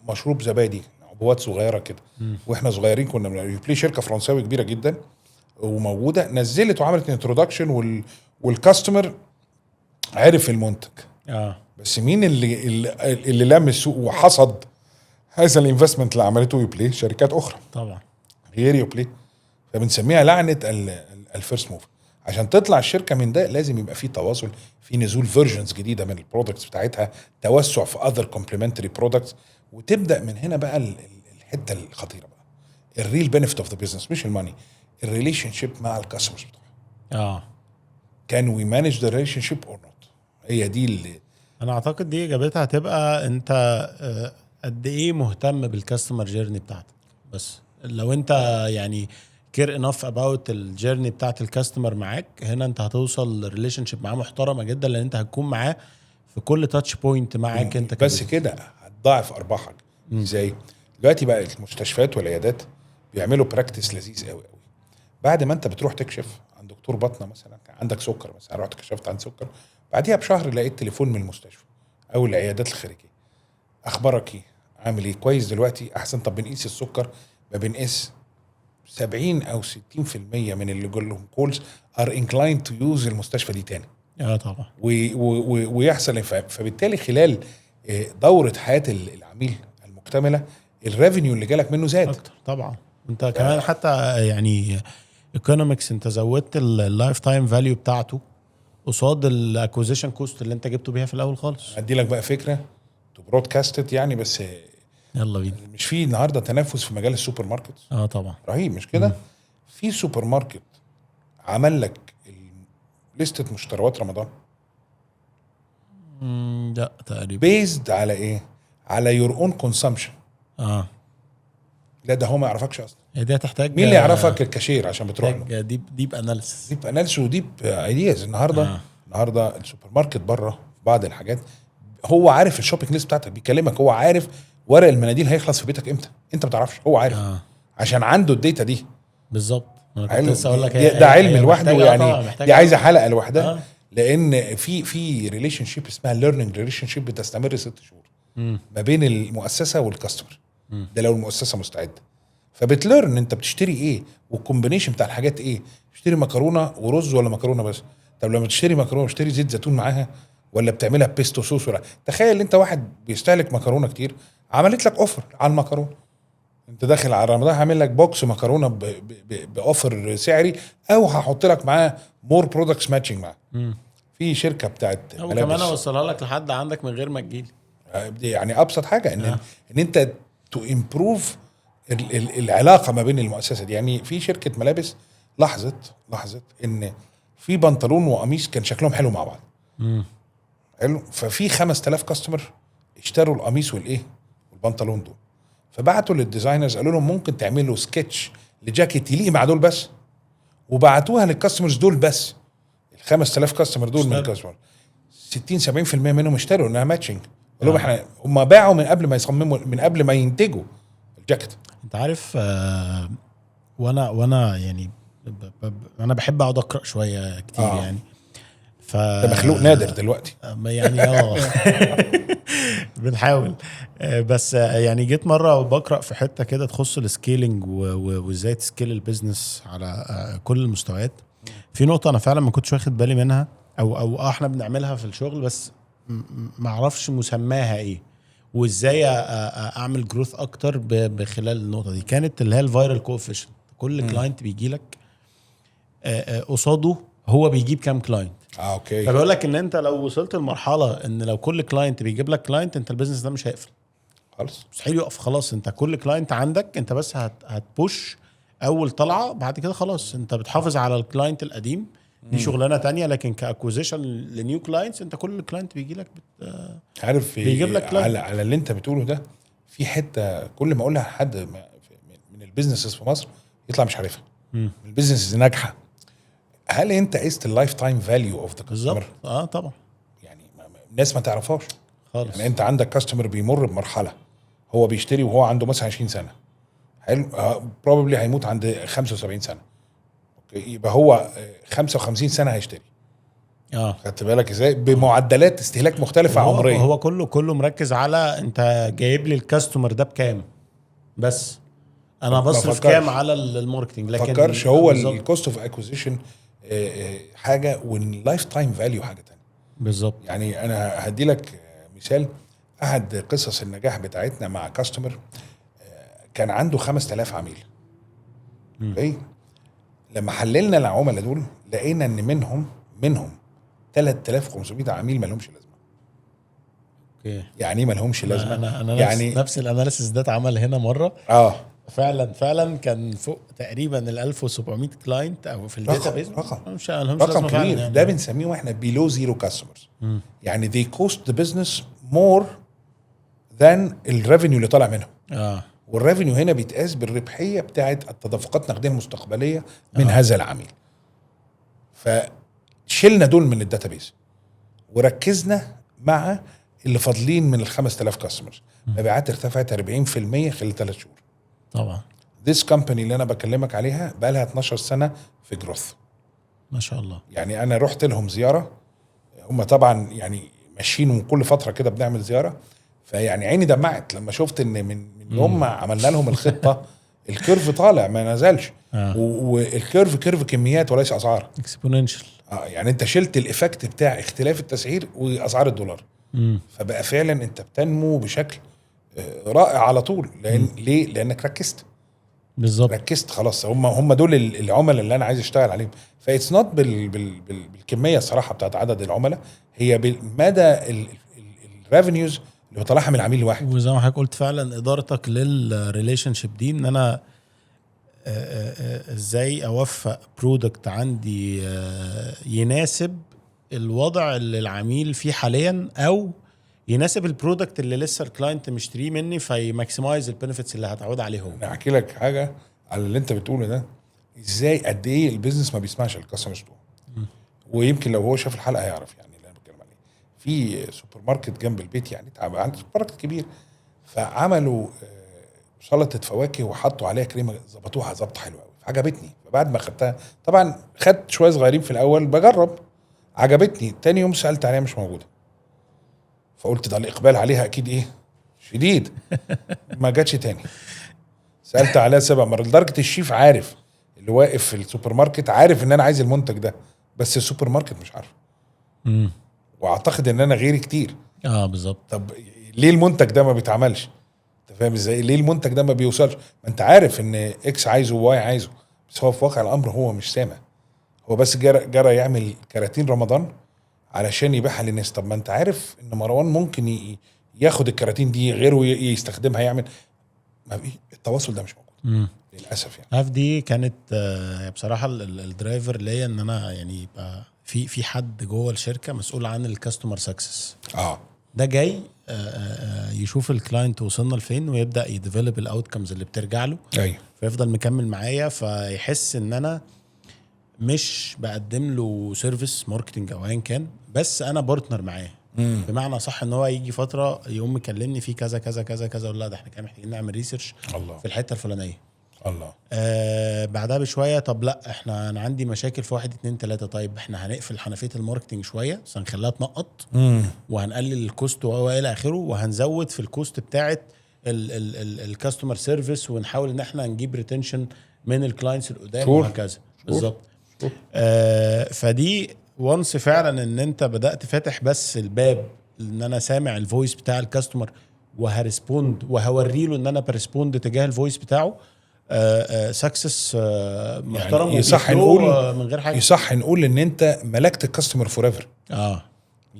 مشروب زبادي، عبوات صغيره كده. واحنا صغيرين كنا من يوبلاي، شركه فرنساوي كبيره جدا وموجوده، نزلت وعملت انترودكشن والكاستمر عرف المنتج. بس مين اللي لم السوق وحصد هذا الانفستمنت اللي عملته يوبلاي؟ شركات اخرى
طبعا
غير يوبلاي. فبنسميها لعنه الفيرست موف. عشان تطلع الشركه من ده لازم يبقى في تواصل، في نزول فيرجنز جديده من البرودكتس بتاعتها، توسع في اذر كومبلمنتري برودكتس، وتبدا من هنا بقى الحته الخطيره بقى، الريل بنفيت اوف ذا بزنس، مش الماني، الريليشن شيب مع الكاستمرز بتوعها. كان وي مانج ذا ريليشن شيب اور نوت؟ هي دي اللي
انا اعتقد دي اجابتها هتبقى انت قد ايه مهتم بالكاستمر جيرني بتاعتك. بس لو انت يعني كير انف اباوت الجيرني بتاعت الكاستمر معاك، هنا انت هتوصل ريليشن شيب معاه محترمه جدا، لان انت هتكون معاه في كل تاتش بوينت معاك انت
بس كده هتضاعف ارباحك. ازاي؟ دلوقتي بقى المستشفيات والعيادات بيعملوا براكتس لذيذ قوي قوي. بعد ما انت بتروح تكشف عند دكتور باطنه مثلا، عندك سكر مثلا، رحت كشفت عن سكر، بعديها بشهر لقيت تليفون من المستشفى او العيادات الخارجيه، اخبارك ايه؟ عامل ايه؟ كويس دلوقتي؟ احسن. طب بنقيس السكر؟ ما بنقيس 70 او 60% من اللي جولهم كولز ار انكلاين تو يوز المستشفى دي تاني.
طبعا.
ويحصل فبالتالي خلال دوره حياه العميل المكتمله الريفينيو اللي جالك منه زاد
اكتر طبعا. انت كمان حتى يعني ايكونومكس، انت زودت اللايف تايم فاليو بتاعته قصاد الاكوزيشن كوست اللي انت جبته بيها في الاول خالص.
ادي لك بقى فكره تو برودكاست يعني، بس
يلا بينا.
مش في النهارده تنافس في مجال السوبر ماركت؟
طبعا
رهيب، مش كده؟ في سوبر ماركت عمل لك لستة مشتريات رمضان.
لا تقريبا.
بيزد على ايه؟ على يور اون كونسامشن. لا ده هو ما يعرفكش اصلا.
دي هتحتاج
مين اللي يعرفك؟ الكاشير، عشان بتروح له.
ديب اناليسيس
وديب ايدياز. النهارده السوبر ماركت بره في بعض الحاجات هو عارف الشوبينج ليست بتاعتك، بيكلمك هو عارف ورق المناديل هيخلص في بيتك امتى، انت ما بتعرفش، هو عارف. عشان عنده الداتا دي
بالظبط. انا كنت لسه اقول لك
ده علم لوحده يعني، دي عايزه حلقه لوحدها. لان في ريليشن شيب اسمها ليرنينج ريليشن شيب بتستمر 6 شهور ما بين المؤسسه والكاستمر. ده لو المؤسسه مستعده، فبتليرن انت بتشتري ايه والكومبينيشن بتاع الحاجات ايه. تشتري مكرونه ورز ولا مكرونه بس؟ طب لما تشتري مكرونه تشتري زيت زيتون معاها ولا بتعملها بيستو صوص؟ ولا تخيل انت واحد بيستهلك مكرونه كتير عملت لك اوفر على المكرونه، انت داخل على رمضان هعمل لك بوكس مكرونه باوفر سعري، او هحط لك معاه مور برودكتس ماتشنج معاه. في شركه بتاعت
ملابس وكمان اوصلها لك لحد عندك من غير ما تجيلي.
يعني ابسط حاجه ان انت تو امبروف العلاقه ما بين المؤسسه دي. يعني في شركه ملابس لاحظت ان في بنطلون وقميص كان شكلهم حلو مع بعض، حلو، ففي 5000 كاستمر اشتروا القميص والبنطلون دول، فبعتوا للديزاينرز قالوا لهم ممكن تعملوا سكتش لجاكيت يليق مع دول بس، وبعتوها للكاستمرز دول بس. ال 5000 كاستمر دول من الكاستمر 60-70% منهم اشتروا انها ماتشنج. قالوا احنا هم باعوا من قبل ما يصمموا، من قبل ما ينتجوا الجاكيت.
انت عارف وانا يعني انا بحب اقعد اقرا شويه كتير يعني.
ده مخلوق نادر دلوقتي
يعني بنحاول. بس يعني جيت مره بقرا في حته كده تخص السكيلينج وازاي تسكيل البيزنس على كل المستويات. في نقطه انا فعلا ما كنتش واخد بالي منها، او احنا بنعملها في الشغل بس ما اعرفش مسماها ايه وازاي اعمل جروث اكتر بخلال النقطه دي. كانت اللي هي الفايرال كوفيشنت. كل كلاينت بيجي لك قصاده هو بيجيب كام كلاينت.
اوكي.
فبقول لك ان انت لو وصلت لمرحله ان لو كل كلاينت بيجيب لك كلاينت، انت البيزنس ده مش هيقفل
خالص،
مستحيل يقف. خلاص انت كل كلاينت عندك انت بس هتبوش اول طلعه، بعد كده خلاص انت بتحافظ على الكلاينت القديم. دي شغلانه تانية، لكن كاكوزيشن لنيو كلاينتس انت كل كلاينت بيجي لك
عارف
بيجيب لك
على اللي انت بتقوله ده. في حته كل ما اقولها حد من البيزنسز في مصر يطلع مش عارفها. البيزنسز ناجحه، هل انت قست اللايف تايم فاليو اوف ذا كاستمر؟
طبعا.
يعني الناس ما تعرفهاش
خالص.
يعني انت عندك كاستمر بيمر بمرحله، هو بيشتري وهو عنده مثلا 20 سنه، حلو، بروبابلي هيموت عند 75 سنه. اوكي، يبقى هو 55 سنه هيشتري. خدت بالك ازاي؟ بمعدلات استهلاك مختلفه عمريه.
هو كله مركز على انت جايب لي الكاستمر ده بكام، بس انا بصرف كام على الماركتنج. لكن
فكرش هو الكوست اوف اكوزيشن حاجه، واللايف تايم فاليو حاجه تانية.
بالظبط.
يعني انا هدي لك مثال. احد قصص النجاح بتاعتنا مع كاستمر كان عنده 5000 عميل. اوكي، لما حللنا العملاء دول لقينا ان منهم 3500 عميل ما لهمش لازمه.
اوكي،
يعني ما لهمش لازمه.
انا
يعني
نفس الاناليسيس ده اتعمل هنا مره. فعلا كان فوق تقريبا ال 1700 كلاينت او في الداتابيز.
رقم كبير يعني. ده بنسميه احنا بيلو زيرو كاستمرز. يعني they cost the business more than الريفينيو اللي طالع منهم. والريفينيو هنا بيتقاس بالربحيه بتاعت التدفقات النقديه المستقبليه من هذا العميل. فشلنا دول من الداتابيز وركزنا مع اللي فاضلين من ال 5000 كاستمرز. مبيعات ارتفعت 40% خلال 3 شهور.
طبعا.
This company اللي انا بكلمك عليها بقى لها 12 سنه في جروث
ما شاء الله.
يعني انا رحت لهم زياره، هم طبعا يعني ماشيين كل فتره كده بنعمل زياره، فيعني عيني دمعت لما شفت ان من يوم ما عملنا لهم الخطه الكيرف طالع ما نزلش. والكيرف كيرف كميات وليس اسعار
اكسبوننشال.
يعني انت شلت الايفكت بتاع اختلاف التسعير واسعار الدولار. فبقى فعلا انت بتنمو بشكل رائع على طول. ليه؟ لانك ركزت.
بالظبط،
ركزت خلاص. هم دول العملاء اللي انا عايز اشتغل عليهم. فايتس نوت بالكميه الصراحه بتاعت عدد العملاء، هي بمدى الريفينيوز اللي بطلعها من العميل الواحد.
وزي ما حضرتك قلت فعلا ادارتك للريليشن شيب دي، ان انا ازاي اوفق برودكت عندي يناسب الوضع اللي العميل فيه حاليا، او يناسب البرودكت اللي لسه الكلاينت مشتريه مني، فيماكسمايز البنفيتس اللي هتعود عليه هو.
انا احكي لك حاجه على اللي انت بتقوله ده، ازاي قد ايه البيزنس ما بيسمعش الكاستمرز بتوعه. ويمكن لو هو شاف الحلقه هيعرف يعني اللي انا بتكلم عليه. في سوبر ماركت جنب البيت، يعني عند سوبر ماركت كبير، فعملوا سلطه فواكه وحطوا عليها كريمه، ظبطوها ظبطه حلوه قوي، عجبتني. فبعد ما خدتها طبعا خدت شويه صغيرين في الاول بجرب، عجبتني. تاني يوم سالت عليها مش موجوده، فقلت ده الاقبال عليها اكيد ايه شديد. ما جاتش تاني. سالت عليها 7 مرات لدرجه الشيف عارف، اللي واقف في السوبر ماركت عارف ان انا عايز المنتج ده، بس السوبر ماركت مش عارف. واعتقد ان انا غيري كتير.
بالظبط.
طب ليه المنتج ده ما بيتعملش؟ انت فاهم ازاي؟ ليه المنتج ده ما بيوصلش؟ ما انت عارف ان اكس عايزه وواي عايزه، بس هو في واقع الامر هو مش سامع. هو بس جرى يعمل كراتين رمضان علشان يبيعها للناس. طب ما انت عارف ان مروان ممكن ياخد الكراتين دي غيره يستخدمها يعمل. ما التواصل ده مش موجود للاسف يعني.
عارف دي كانت بصراحه الدرايفر ليا ان انا يعني يبقى في حد جوه الشركه مسؤول عن الكاستمر سكسس. ده جاي يشوف الكلاينت وصلنا لفين ويبدا يديفلوب الاوتكمز اللي بترجع له.
ايوه.
فيفضل مكمل معايا فيحس ان انا مش بقدم له سيرفيس ماركتنج او ايا كان، بس انا بارتنر معاه. بمعنى صح ان هو يجي فتره يقوم مكلمني في كذا كذا كذا كذا، اقول لا ده احنا كده محتاجين نعمل ريسيرش في الحته الفلانيه.
الله.
بعدها بشويه طب لا انا عندي مشاكل في 1 2 3. طيب احنا هنقفل حنفيه الماركتنج شويه بس هنخليها تنقط وهنقلل الكوست والى اخره، وهنزود في الكوست بتاعت الكاستمر سيرفيس، ونحاول ان احنا نجيب ريتنشن من الكلاينتس القدام وهكذا. بالظبط. فدي وانس فعلا ان انت بدات فاتح بس الباب ان انا سامع الفويس بتاع الكاستمر وهرسبوند وهوري له ان انا برسبوند تجاه الفويس بتاعه. سكسس محترم.
يعني يصح نقول
من غير حاجه،
يصح نقول ان انت ملكت الكاستمر فور ايفر.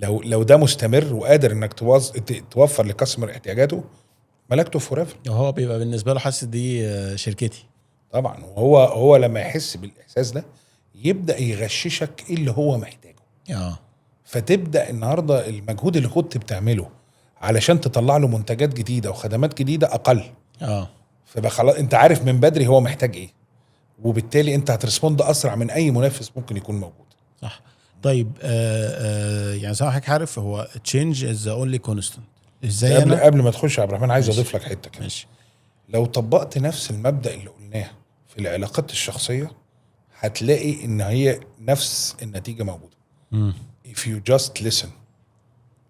لو ده مستمر وقادر انك توفر للكاستمر احتياجاته، ملكته فور ايفر.
هو بيبقى بالنسبه له حاسس دي شركتي
طبعا. وهو لما يحس بالاحساس ده يبدا يغششك ايه اللي هو محتاجه. فتبدا النهارده المجهود اللي كنت بتعمله علشان تطلع له منتجات جديده وخدمات جديده اقل. فبقى خلاص انت عارف من بدري هو محتاج ايه، وبالتالي انت هترسبوند اسرع من اي منافس ممكن يكون موجود.
صح. طيب يعني زي ما حضرتك عارف هو change is the only constant. ازاي
قبل ما تخش يا عبد الرحمن عايز اضيف لك حته كده.
ماشي.
لو طبقت نفس المبدا اللي قلناه في العلاقات الشخصيه هتلاقي ان هي نفس النتيجه موجوده. if you just listen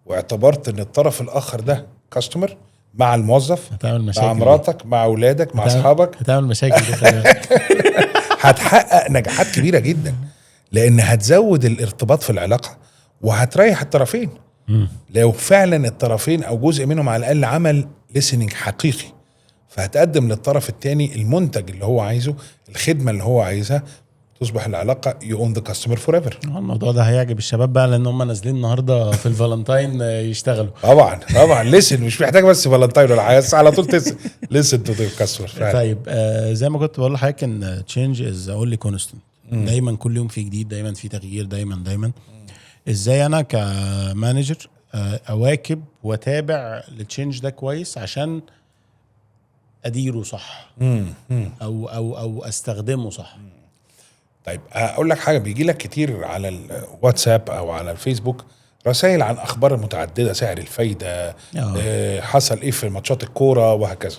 واعتبرت ان الطرف الاخر ده كاستمر مع الموظف، مع مراتك، مع اولادك، مع اصحابك،
هتعمل مشاكل
هتحقق نجاحات كبيره جدا، لان هتزود الارتباط في العلاقه وهتريح الطرفين. لو فعلا الطرفين او جزء منهم على الاقل عمل listening حقيقي، فهتقدم للطرف الثاني المنتج اللي هو عايزه، الخدمه اللي هو عايزها، تصبح العلاقه you own the customer forever.
الموضوع ده هيعجب الشباب بقى لان هم نازلين النهارده في الفالنتاين يشتغلوا.
طبعا لسن مش محتاج بس فالنتاين ولا حاجه، على طول لسن تو ذا كاستمر.
طيب زي ما كنت بقول لحضرتك ان change is only constant. دايما كل يوم في جديد، دايما في تغيير، دايما. ازاي انا كمانجر اواكب واتابع التشينج ده كويس عشان اديره صح او استخدمه صح؟
طيب اقول لك حاجه، بيجي لك كتير على الواتساب او على الفيسبوك رسائل عن اخبار متعدده، سعر الفايده، حصل ايه في ماتشات الكوره وهكذا.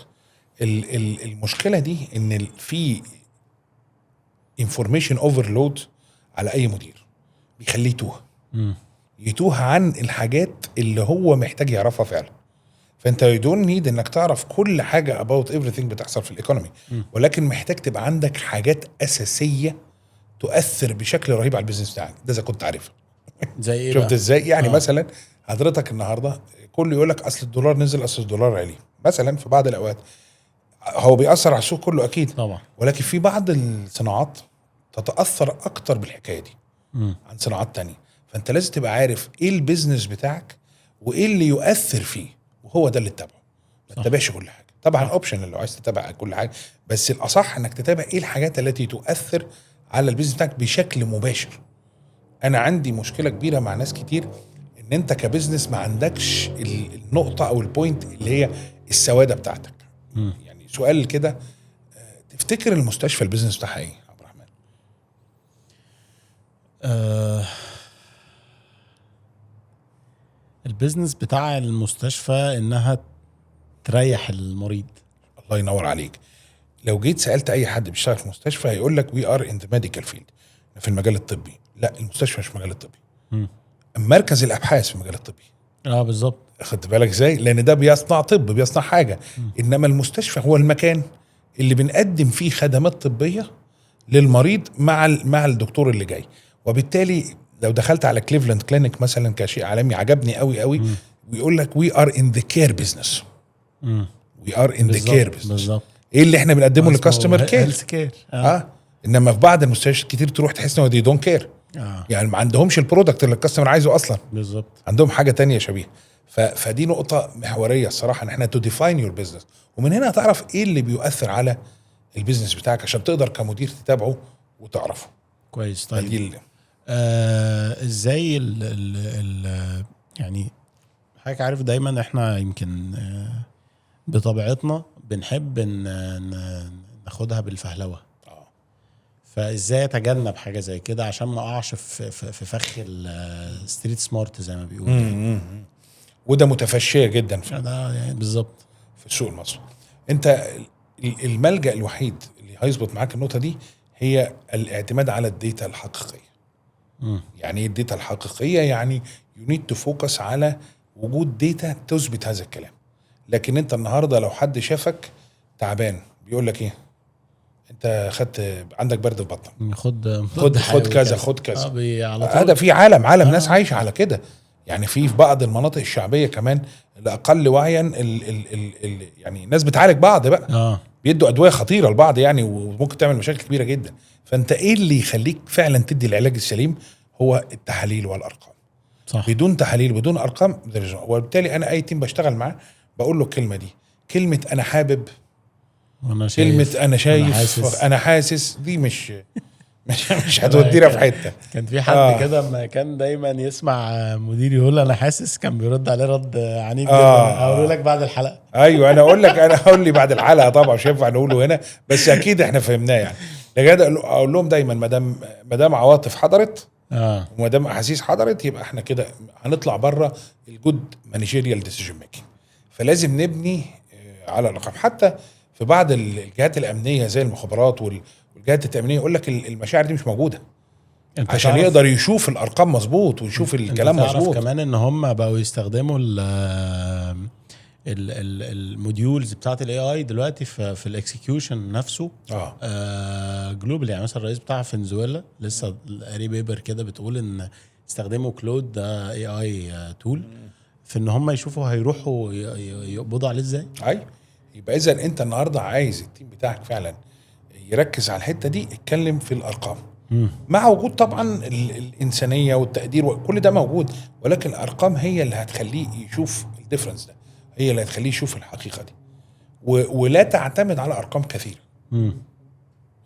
المشكله دي ان في انفورميشن اوفرلود على اي مدير بيخليه يتوه عن الحاجات اللي هو محتاج يعرفها فعلا. فانت يدون نيد انك تعرف كل حاجه about everything بتحصل في الايكونومي، ولكن محتاج تبقى عندك حاجات اساسيه تؤثر بشكل رهيب على البيزنس بتاعك. ده اذا كنت عارفها.
زي ايه؟
شفت ازاي؟ يعني مثلا حضرتك النهارده كل يقول لك اصل الدولار نزل، اصل الدولار عالي مثلا. في بعض الاوقات هو بيأثر على السوق كله اكيد
طبعا،
ولكن في بعض الصناعات تتأثر اكتر بالحكايه دي عن صناعات تانية. فانت لازم تبقى عارف ايه البيزنس بتاعك وايه اللي يؤثر فيه، وهو ده اللي تتابعه. ما تتابعش كل حاجه، طبعا اوبشن لو عايز تتابع كل حاجه، بس الاصح انك تتابع ايه الحاجات التي تؤثر على البيزنس بتاعك بشكل مباشر. انا عندي مشكله كبيره مع ناس كتير ان انت كبزنس ما عندكش النقطه او البوينت اللي هي السواده بتاعتك. يعني سؤال كده، تفتكر المستشفى البيزنس بتاعها ايه عبد الرحمن؟
البيزنس بتاع المستشفى انها تريح المريض.
الله ينور عليك. لو جيت سألت اي حد بيشتغل في مستشفى هيقول لك we are in the medical field، في المجال الطبي. لا، المستشفى مش في المجال الطبي. مركز الابحاث في المجال الطبي.
بالظبط.
خدت بالك ازاي؟ لان ده بيصنع طب، بيصنع حاجه. انما المستشفى هو المكان اللي بنقدم فيه خدمات طبيه للمريض مع الدكتور اللي جاي. وبالتالي لو دخلت على كليفلاند كلينيك مثلا كشيء عالمي عجبني قوي ويقول لك we are in the care business. وي ار ان ذا كير بزنس.
بالظبط.
ايه اللي احنا بنقدمه للكاستمر؟
كير.
انما في بعض المستشفيات كتير تروح تحس انه دي دونت كير. يعني ما عندهمش البرودكت اللي الكاستمر عايزه اصلا.
بالظبط.
عندهم حاجه تانية شبيهه. فدي نقطه محوريه الصراحه، ان احنا تو ديفاين يور بزنس، ومن هنا هتعرف ايه اللي بيؤثر على البيزنس بتاعك عشان تقدر كمدير تتابعه وتعرفه
كويس. طيب ازاي يعني حضرتك عارف دايما احنا يمكن بطبيعتنا بنحب ناخدها بالفهلوه. فازاي اتجنب حاجه زي كده عشان ما اقعش في فخ الستريت سمارت زي ما بيقولوا.
وده متفشيه جدا
ده يعني بالظبط
في السوق المصري. انت الملجأ الوحيد اللي هيظبط معاك النقطه دي هي الاعتماد على الداتا الحقيقيه. يعني ايه الداتا الحقيقيه؟ يعني يو نيد تو فوكس على وجود داتا تثبت هذا الكلام. لكن انت النهارده لو حد شافك تعبان بيقول لك ايه؟ انت خدت عندك برد في بطنك، خد كذا خد كذا. هذا في عالم ناس عايشه على كده. يعني في بعض المناطق الشعبيه كمان الاقل وعيا يعني الناس بتعالج بعض بقى. بيدوا ادويه خطيره لبعض يعني، وممكن تعمل مشاكل كبيره جدا. فانت ايه اللي يخليك فعلا تدي العلاج السليم؟ هو التحاليل والارقام. صح. بدون تحاليل بدون ارقام، وبالتالي انا اي تيم بشتغل معاه بقول له الكلمه دي، كلمه انا حابب، كلمه انا شايف، انا حاسس، دي مش هتودينا في حته.
كان في حد كده ما كان دايما يسمع مدير يقول انا حاسس، كان بيرد عليه رد عنيف جدا. اقول لك بعد الحلقه.
ايوه انا اقول لك، انا هقول لي بعد الحلقه طبعا مش هينفع نقوله هنا، بس اكيد احنا فهمناه يعني. لجد اقول لهم دايما ما دام عواطف حضرت وما دام احاسيس حضرت، يبقى احنا كده هنطلع بره الجود مانجيريال ديسيجن ميكنج. فلازم نبني على الرقم. حتى في بعض الجهات الامنيه زي المخابرات والجهات التامينيه يقول لك المشاعر دي مش موجوده عشان يقدر يشوف الارقام مظبوط ويشوف الكلام مظبوط.
كمان ان هم بقوا يستخدموا الموديولز بتاعت الاي اي دلوقتي في الاكسكيوشن نفسه. جلوبال. يعني مثلا الرئيس بتاع فنزويلا لسه قاري بيبر كده بتقول ان استخدموا كلود ده اي اي تول في ان هم يشوفوا هيروحوا يقبضوا عليه ازاي.
ايوه. يبقى اذا انت النهارده عايز التيم بتاعك فعلا يركز على الحته دي، اتكلم في الارقام مع وجود طبعا الانسانيه والتقدير وكل ده موجود، ولكن الارقام هي اللي هتخليه يشوف الديفرنس ده، هي اللي هتخليه يشوف الحقيقه دي. ولا تعتمد على ارقام كثيره.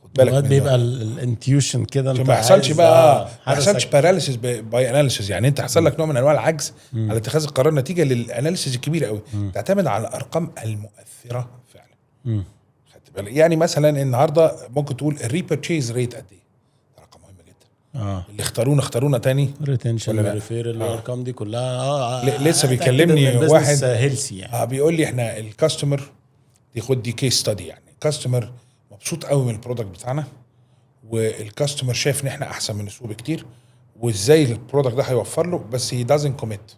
خد بالك بيبقى الانتيوشن كده
ما يحصلش بقى ما يحصلش باراليسيس باي اناليسيس. يعني انت حصل لك نوع من انواع العجز على اتخاذ القرار نتيجه للاناليسيس الكبيره قوي. تعتمد على الارقام المؤثره فعلا. خدت بالك؟ يعني مثلا النهارده ممكن تقول الريبرتشيز ريت قد ايه، رقم مهم جدا. اللي اختارونا تاني
ريتنشن ريفيرال الارقام دي كلها.
لسه بيكلمني واحد
هيلسي يعني.
بيقول لي احنا الكاستمر دي كيس ستادي. يعني الكاستمر مبسوط قوي من البرودكت بتاعنا، والكاستمر شايف ان احنا احسن من السوق بكتير، وازاي البرودكت ده هيوفر له، بس هي دازنت كوميت،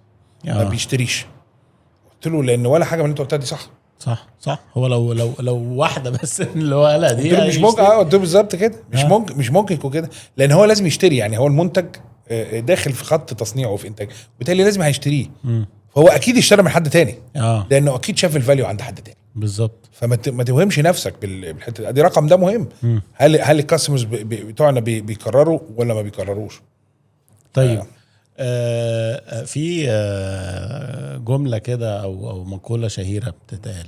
ما بيشتريش. قلت له لان ولا حاجه من اللي انت قلتها دي صح. هو
لو واحده بس اللي هو قالها دي
مش ممكن. قلت له بالظبط كده، مش ممكن كده، لان هو لازم يشتري. يعني هو المنتج داخل في خط تصنيعه وفي انتاج، وبالتالي لازم هيشتريه. فهو اكيد اشترى من حد تاني لانه اكيد شاف الفاليو عند حد تاني.
بالظبط.
فما توهمش نفسك بالحته دي. رقم ده مهم. هل الكاستمرز بتوعنا بيكرروا ولا ما بيكرروش؟
طيب في جمله كده او مقوله شهيره بتتقال،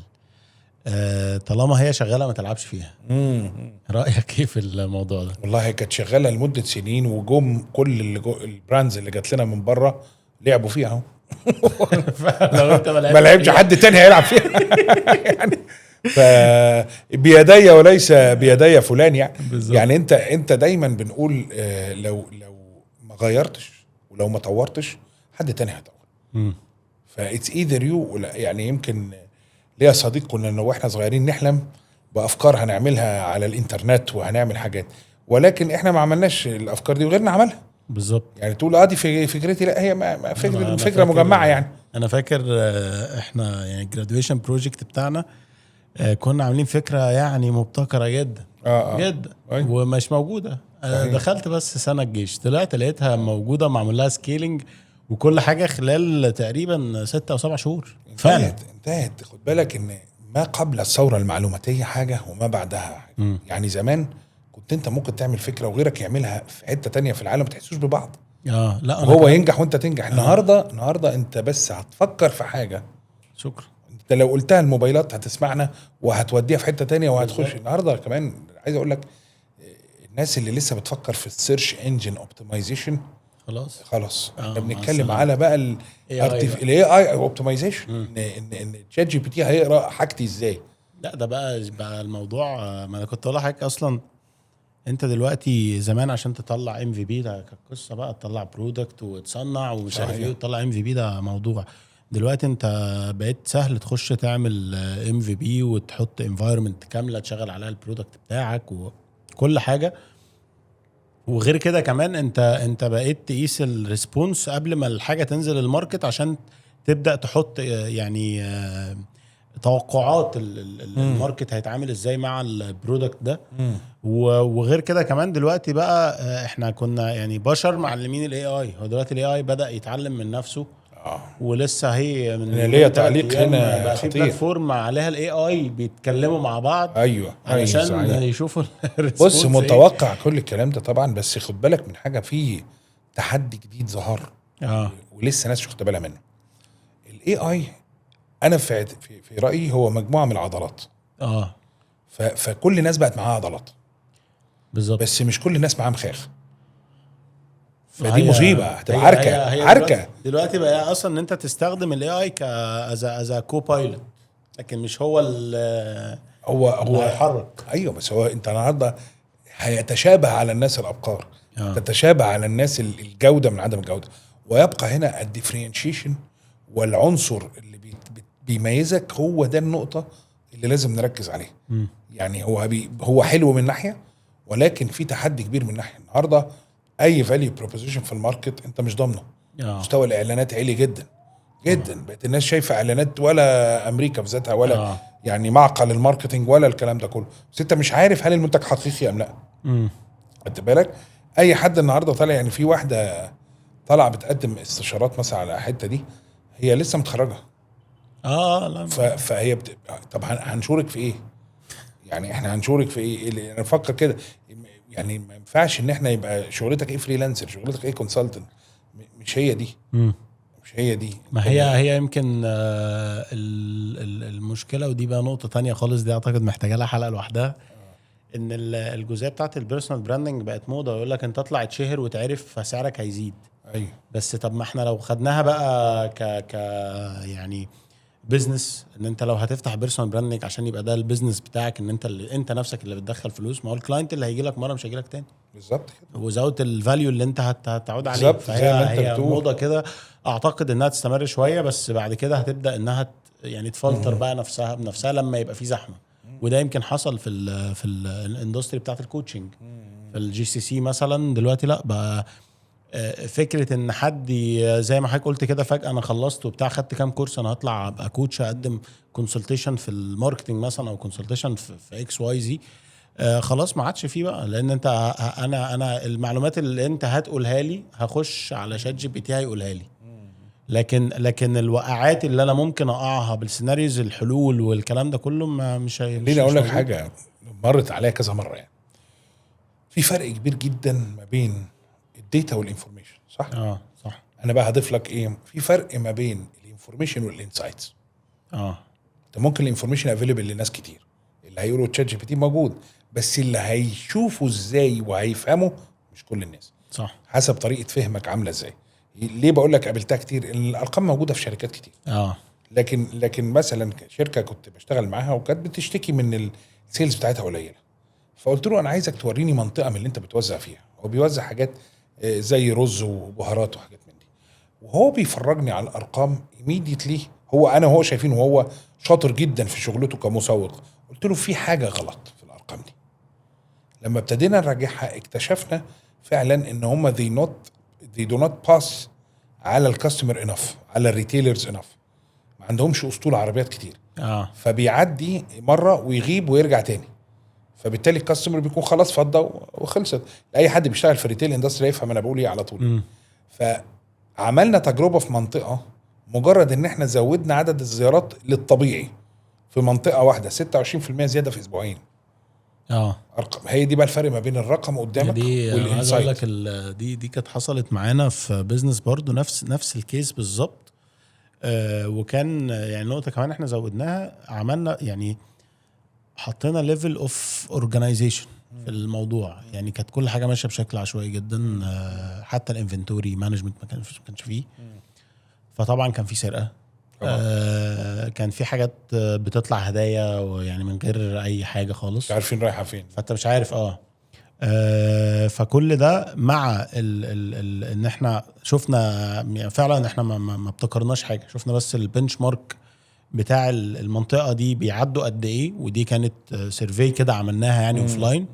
طالما هي شغاله ما تلعبش فيها. رايك ايه في الموضوع ده؟
والله هي كانت شغاله لمده سنين، وجم كل البراندز اللي جات لنا من بره لعبوا فيها اهو.
لو انت
ما لعبش حد تاني هيلعب فيها. يعني بيدي وليس بيدي فلان يعني. بالزبط. يعني انت دايما بنقول لو ما غيرتش ولو ما طورتش حد تاني هيطور. فايتس ايذر يو. يعني يمكن ليا صديق كنا واحنا صغيرين نحلم بافكار هنعملها على الانترنت وهنعمل حاجات، ولكن احنا ما عملناش الافكار دي وغيرنا عملها.
بالظبط.
يعني تقول دي فكرتي، لا هي فكره مجمعه. يعني
انا فاكر احنا يعني الجراديويشن بروجكت بتاعنا كنا عاملين فكره يعني مبتكره جدا جدا ومش موجوده. دخلت بس سنه الجيش، طلعت لقيتها موجوده، معمول لها سكيلينج وكل حاجه خلال تقريبا 6 أو 7 شهور.
انتهت. خد بالك ان ما قبل الثوره المعلوماتيه حاجه وما بعدها حاجه. يعني زمان كنت انت ممكن تعمل فكره وغيرك يعملها في حته تانية في العالم ما تحسوش ببعض.
لا
وهو ينجح وانت تنجح. النهارده انت بس هتفكر في حاجه،
شكرا،
انت لو قلتها الموبايلات هتسمعنا وهتوديها في حته تانية وهتخش. النهارده كمان عايز اقول لك الناس اللي لسه بتفكر في السيرش انجن اوبتمايزيشن خلاص احنا بنتكلم على بقى الاي اي اوبتمايزيشن، ان تشات جي بي تي هيقرا حاجتي ازاي.
لا ده بقى الموضوع. ما انا كنت اقول لحضرتك اصلا، انت دلوقتي زمان عشان تطلع ام في بي ده كانت قصه بقى، تطلع برودكت وتصنع ومش عارف ايه وتطلع ام في بي ده موضوع. دلوقتي انت بقيت سهل تخش تعمل ام في بي وتحط انفايرمنت كامله تشغل عليها البرودكت بتاعك وكل حاجه. وغير كده كمان انت بقيت تقيس الريسبونس قبل ما الحاجه تنزل الماركت عشان تبدا تحط يعني توقعات الماركت هيتعامل ازاي مع البرودكت ده. وغير كده كمان دلوقتي بقى احنا كنا يعني بشر معلمين الاي اي، هو دلوقتي الاي اي بدا يتعلم من نفسه. ولسه هي من
ليا تعليق هنا
بقى في بلاتفورم عليها الاي اي بيتكلموا مع بعض.
ايوه
علشان يشوفوا
بص متوقع كل الكلام ده طبعا، بس خد بالك من حاجه، في تحدي جديد ظهر ولسه ناس مش واخده بالها منه. الاي اي انا في رايي هو مجموعه من العضلات. فكل الناس بقت معاها عضلات بالظبط، بس مش كل الناس معاها مخاخ. فدي مصيبه، هتبقى عركه.
دلوقتي بقى اصلا ان انت تستخدم الاي اي از كو بايلوت، لكن مش هو
هو
هيحرك.
ايوه بس هو انت النهارده هيتشابه على الناس الابقار، تتشابه على الناس الجوده من عدم الجوده، ويبقى هنا الديفرنشيشن والعنصر اللي بيميزك هو ده النقطه اللي لازم نركز عليها. يعني هو حلو من ناحيه، ولكن في تحدي كبير من ناحيه. النهارده اي فاليو بروبوزيشن في الماركت انت مش ضامنه. مستوى الاعلانات عالي جدا جدا، بقت الناس شايفه اعلانات ولا امريكا بذاتها ولا يعني معقل الماركتنج ولا الكلام ده كله، بس انت مش عارف هل المنتج حقيقي ام لا. خدت بالك؟ اي حد النهارده طالع، يعني في واحده طالعه بتقدم استشارات مثلا على الحته دي، هي لسه متخرجه.
لا
فهي طب هنشورك في ايه؟ يعني احنا هنشورك في ايه؟ اللي انا بفكر كده، يعني ما ينفعش ان احنا يبقى شغلتك ايه فريلانسر، شغلتك ايه كونسلتنت. مش هي دي. مش هي دي.
ما هي يمكن المشكله، ودي بقى نقطه تانية خالص، دي اعتقد محتاجه لها حلقه لوحدها. ان الجزئيه بتاعت البيرسونال براندنج بقت موضه، يقول لك انت تطلع تشهر وتعرف فسعرك هيزيد.
ايوه
بس طب ما احنا لو خدناها بقى ك يعني بزنس، ان انت لو هتفتح بيرسونال براندنج عشان يبقى ده البيزنس بتاعك، ان انت نفسك اللي بتدخل فلوس، ما هو الكلاينت اللي هيجي لك مره مش هيجي لك تاني.
بالظبط كده،
وزود الفاليو اللي انت هتعود عليه. فهي موضه كده، اعتقد انها تستمر شويه، بس بعد كده هتبدا انها يعني تفلتر بقى نفسها بنفسها لما يبقى في زحمه. وده يمكن حصل في الاندستري بتاعت الكوتشنج. في الجي سي سي مثلا دلوقتي لا بقى فكره ان حد زي ما حضرتك قلت كده فجاه انا خلصت وبتاع، خدت كام كورس، انا هطلع ابقى كوتش اقدم كونسلتيشن في الماركتنج مثلا او كونسلتيشن في اكس واي زي. خلاص ما عادش فيه بقى، لان انت انا المعلومات اللي انت هتقولها لي هخش على شات جي بي تي هيقولها لي. لكن الوقعات اللي انا ممكن اقعها بالسيناريوز الحلول والكلام ده كله مش
خليني اقول لك حاجه مرت عليها كذا مره. يعني في فرق كبير جدا ما بين الداتا والانفورميشن، صح؟
صح.
انا بقى هضيف لك ايه، في فرق ما بين الانفورميشن والانسايتس. انت ممكن الانفورميشن افيلبل لناس كتير، اللي هيقولوا تشات جي بي تي موجود، بس اللي هيشوفوا ازاي وهيفهموا مش كل الناس.
صح.
حسب طريقه فهمك عامله ازاي. ليه بقول لك قابلتها كتير؟ الارقام موجوده في شركات كتير. لكن مثلا شركه كنت بشتغل معاها وكانت بتشتكي من السيلز بتاعتها قليله، فقلت له انا عايزك توريني منطقه من اللي انت بتوزع فيها. هو بيوزع حاجات زي رز وبهارات وحاجات من دي، وهو بيفرجني على الارقام ايميديتلي. هو شايفين وهو شاطر جدا في شغلته كمسوق. قلت له في حاجه غلط في الارقام دي. لما ابتدينا نراجعها اكتشفنا فعلا ان هم they do not pass على الكاستمر انف، على الريتيلرز انف. ما عندهمش اسطول عربيات كتير. فبيعدي مره ويغيب ويرجع تاني، فبالتالي الكاستمر بيكون خلاص فضى وخلصت. اي حد بيشتغل في الريتيل اندستري يفهم انا بقول ايه على طول. فعملنا تجربه في منطقه، مجرد ان احنا زودنا عدد الزيارات للطبيعي في منطقه واحده 26% زياده في اسبوعين. ارقام، هي دي بقى الفرق ما بين الرقم قدامك
والانسايت. عايز اقول لك دي كانت حصلت معانا في بيزنس برضو، نفس الكيس بالظبط. وكان يعني نقطه كمان احنا زودناها، عملنا يعني حطينا ليفل اوف اورجانيزيشن في الموضوع. يعني كانت كل حاجه ماشيه بشكل عشوائي جدا، حتى الانفنتوري مانجمنت ما كانش فيه. فطبعا كان في سرقه، كان في حاجات بتطلع هدايا ويعني من غير اي حاجه خالص،
مش عارفين رايحه فين،
فانت مش عارف. فكل ده مع ان احنا شفنا يعني فعلا احنا ما ابتكرناش حاجه، شفنا بس البنش مارك بتاع المنطقه دي بيعدوا قد ايه، ودي كانت سيرفي كده عملناها يعني اوفلاين.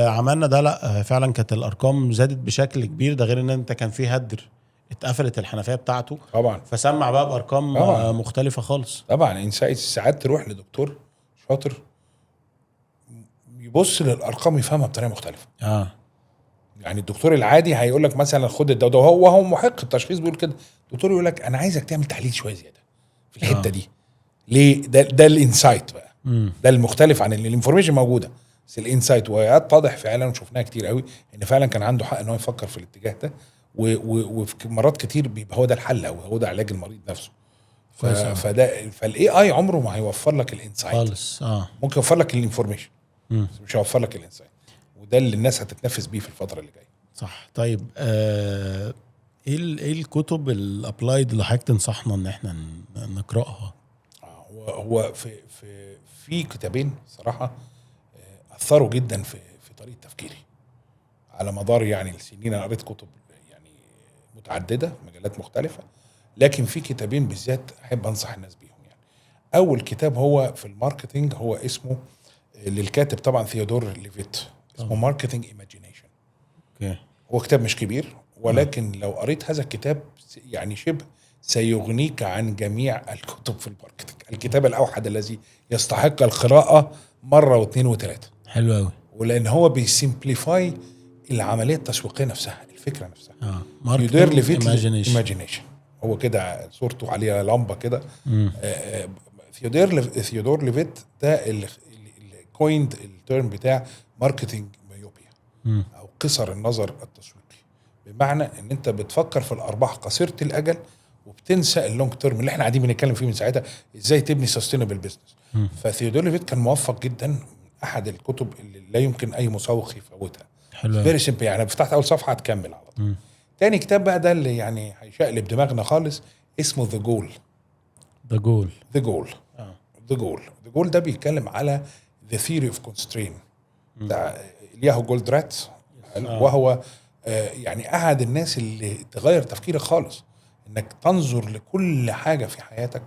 عملنا ده، لا فعلا كانت الارقام زادت بشكل كبير. ده غير ان انت كان في هدر اتقفلت الحنفيه بتاعته
طبعا،
فسمع بقى بارقام طبعًا مختلفه خالص.
طبعا انسايت ساعات تروح لدكتور شاطر يبص للارقام يفهمها بطريقه مختلفه. يعني الدكتور العادي هيقول لك مثلا خد الدواء ده، وهو محق التشخيص بيقول كده. الدكتور يقول لك انا عايزك تعمل تحليل شويه زياده في الحته دي. ليه؟ ده الانسايت بقى. ده المختلف عن الانفورميشن موجوده، بس الانسايت ويتضح فعلا، وشفناها كتير قوي ان فعلا كان عنده حق ان هو يفكر في الاتجاه ده، وفي مرات كتير بيبقى هو ده الحل او هو ده علاج المريض نفسه. فالاي اي عمره ما هيوفر لك الانسايت
خالص.
ممكن يوفر لك الانفورميشن بس مش هيوفر لك الانسايت، وده اللي الناس هتتنفس بيه في الفتره اللي جايه.
صح. طيب ايه الكتب الابلايد اللي حضرتك تنصحنا ان احنا نقراها؟
هو في كتابين صراحه اثروا جدا في طريقه تفكيري على مدار يعني السنين. انا قريت كتب يعني متعدده مجالات مختلفه، لكن في كتابين بالذات احب انصح الناس بيهم. يعني اول كتاب هو في الماركتينج، هو اسمه للكاتب طبعا ثيودور ليفيت، اسمه ماركتينج ايماجينيشن. هو كتاب مش كبير، ولكن لو قريت هذا الكتاب يعني شبه سيغنيك عن جميع الكتب في الماركتينج. الكتاب الاوحد الذي يستحق القراءه مره واثنين وثلاثه.
حلو قوي.
ولان هو بيسيمبليفاي العمليه التسويقيه نفسها، الفكره نفسها.
ثيودور ليفيت
ايماجينيشن، هو كده صورته عليها لمبه كده. ثيودور ليفيت ده اللي كويند التيرم بتاع ماركتينج مايوبيا او قصر النظر التسويقي، بمعنى ان انت بتفكر في الارباح قصيره الاجل وبتنسى اللونج تيرم اللي احنا قاعدين بنتكلم فيه من ساعتها، ازاي تبني سستينبل بزنس. فثيودور ليفيت كان موفق جدا، احد الكتب اللي لا يمكن اي مسوق يفوتها. فيري سيمبل، يعني فتحت اول صفحه هتكمل على طول. تاني كتاب بقى ده اللي يعني هيشقلب دماغنا خالص، اسمه ذا جول. ده بيتكلم على ذا ثيوري اوف كونسترين بتاع الياهو جولدرات. وهو يعني احد الناس اللي تغير تفكيرك خالص، انك تنظر لكل حاجه في حياتك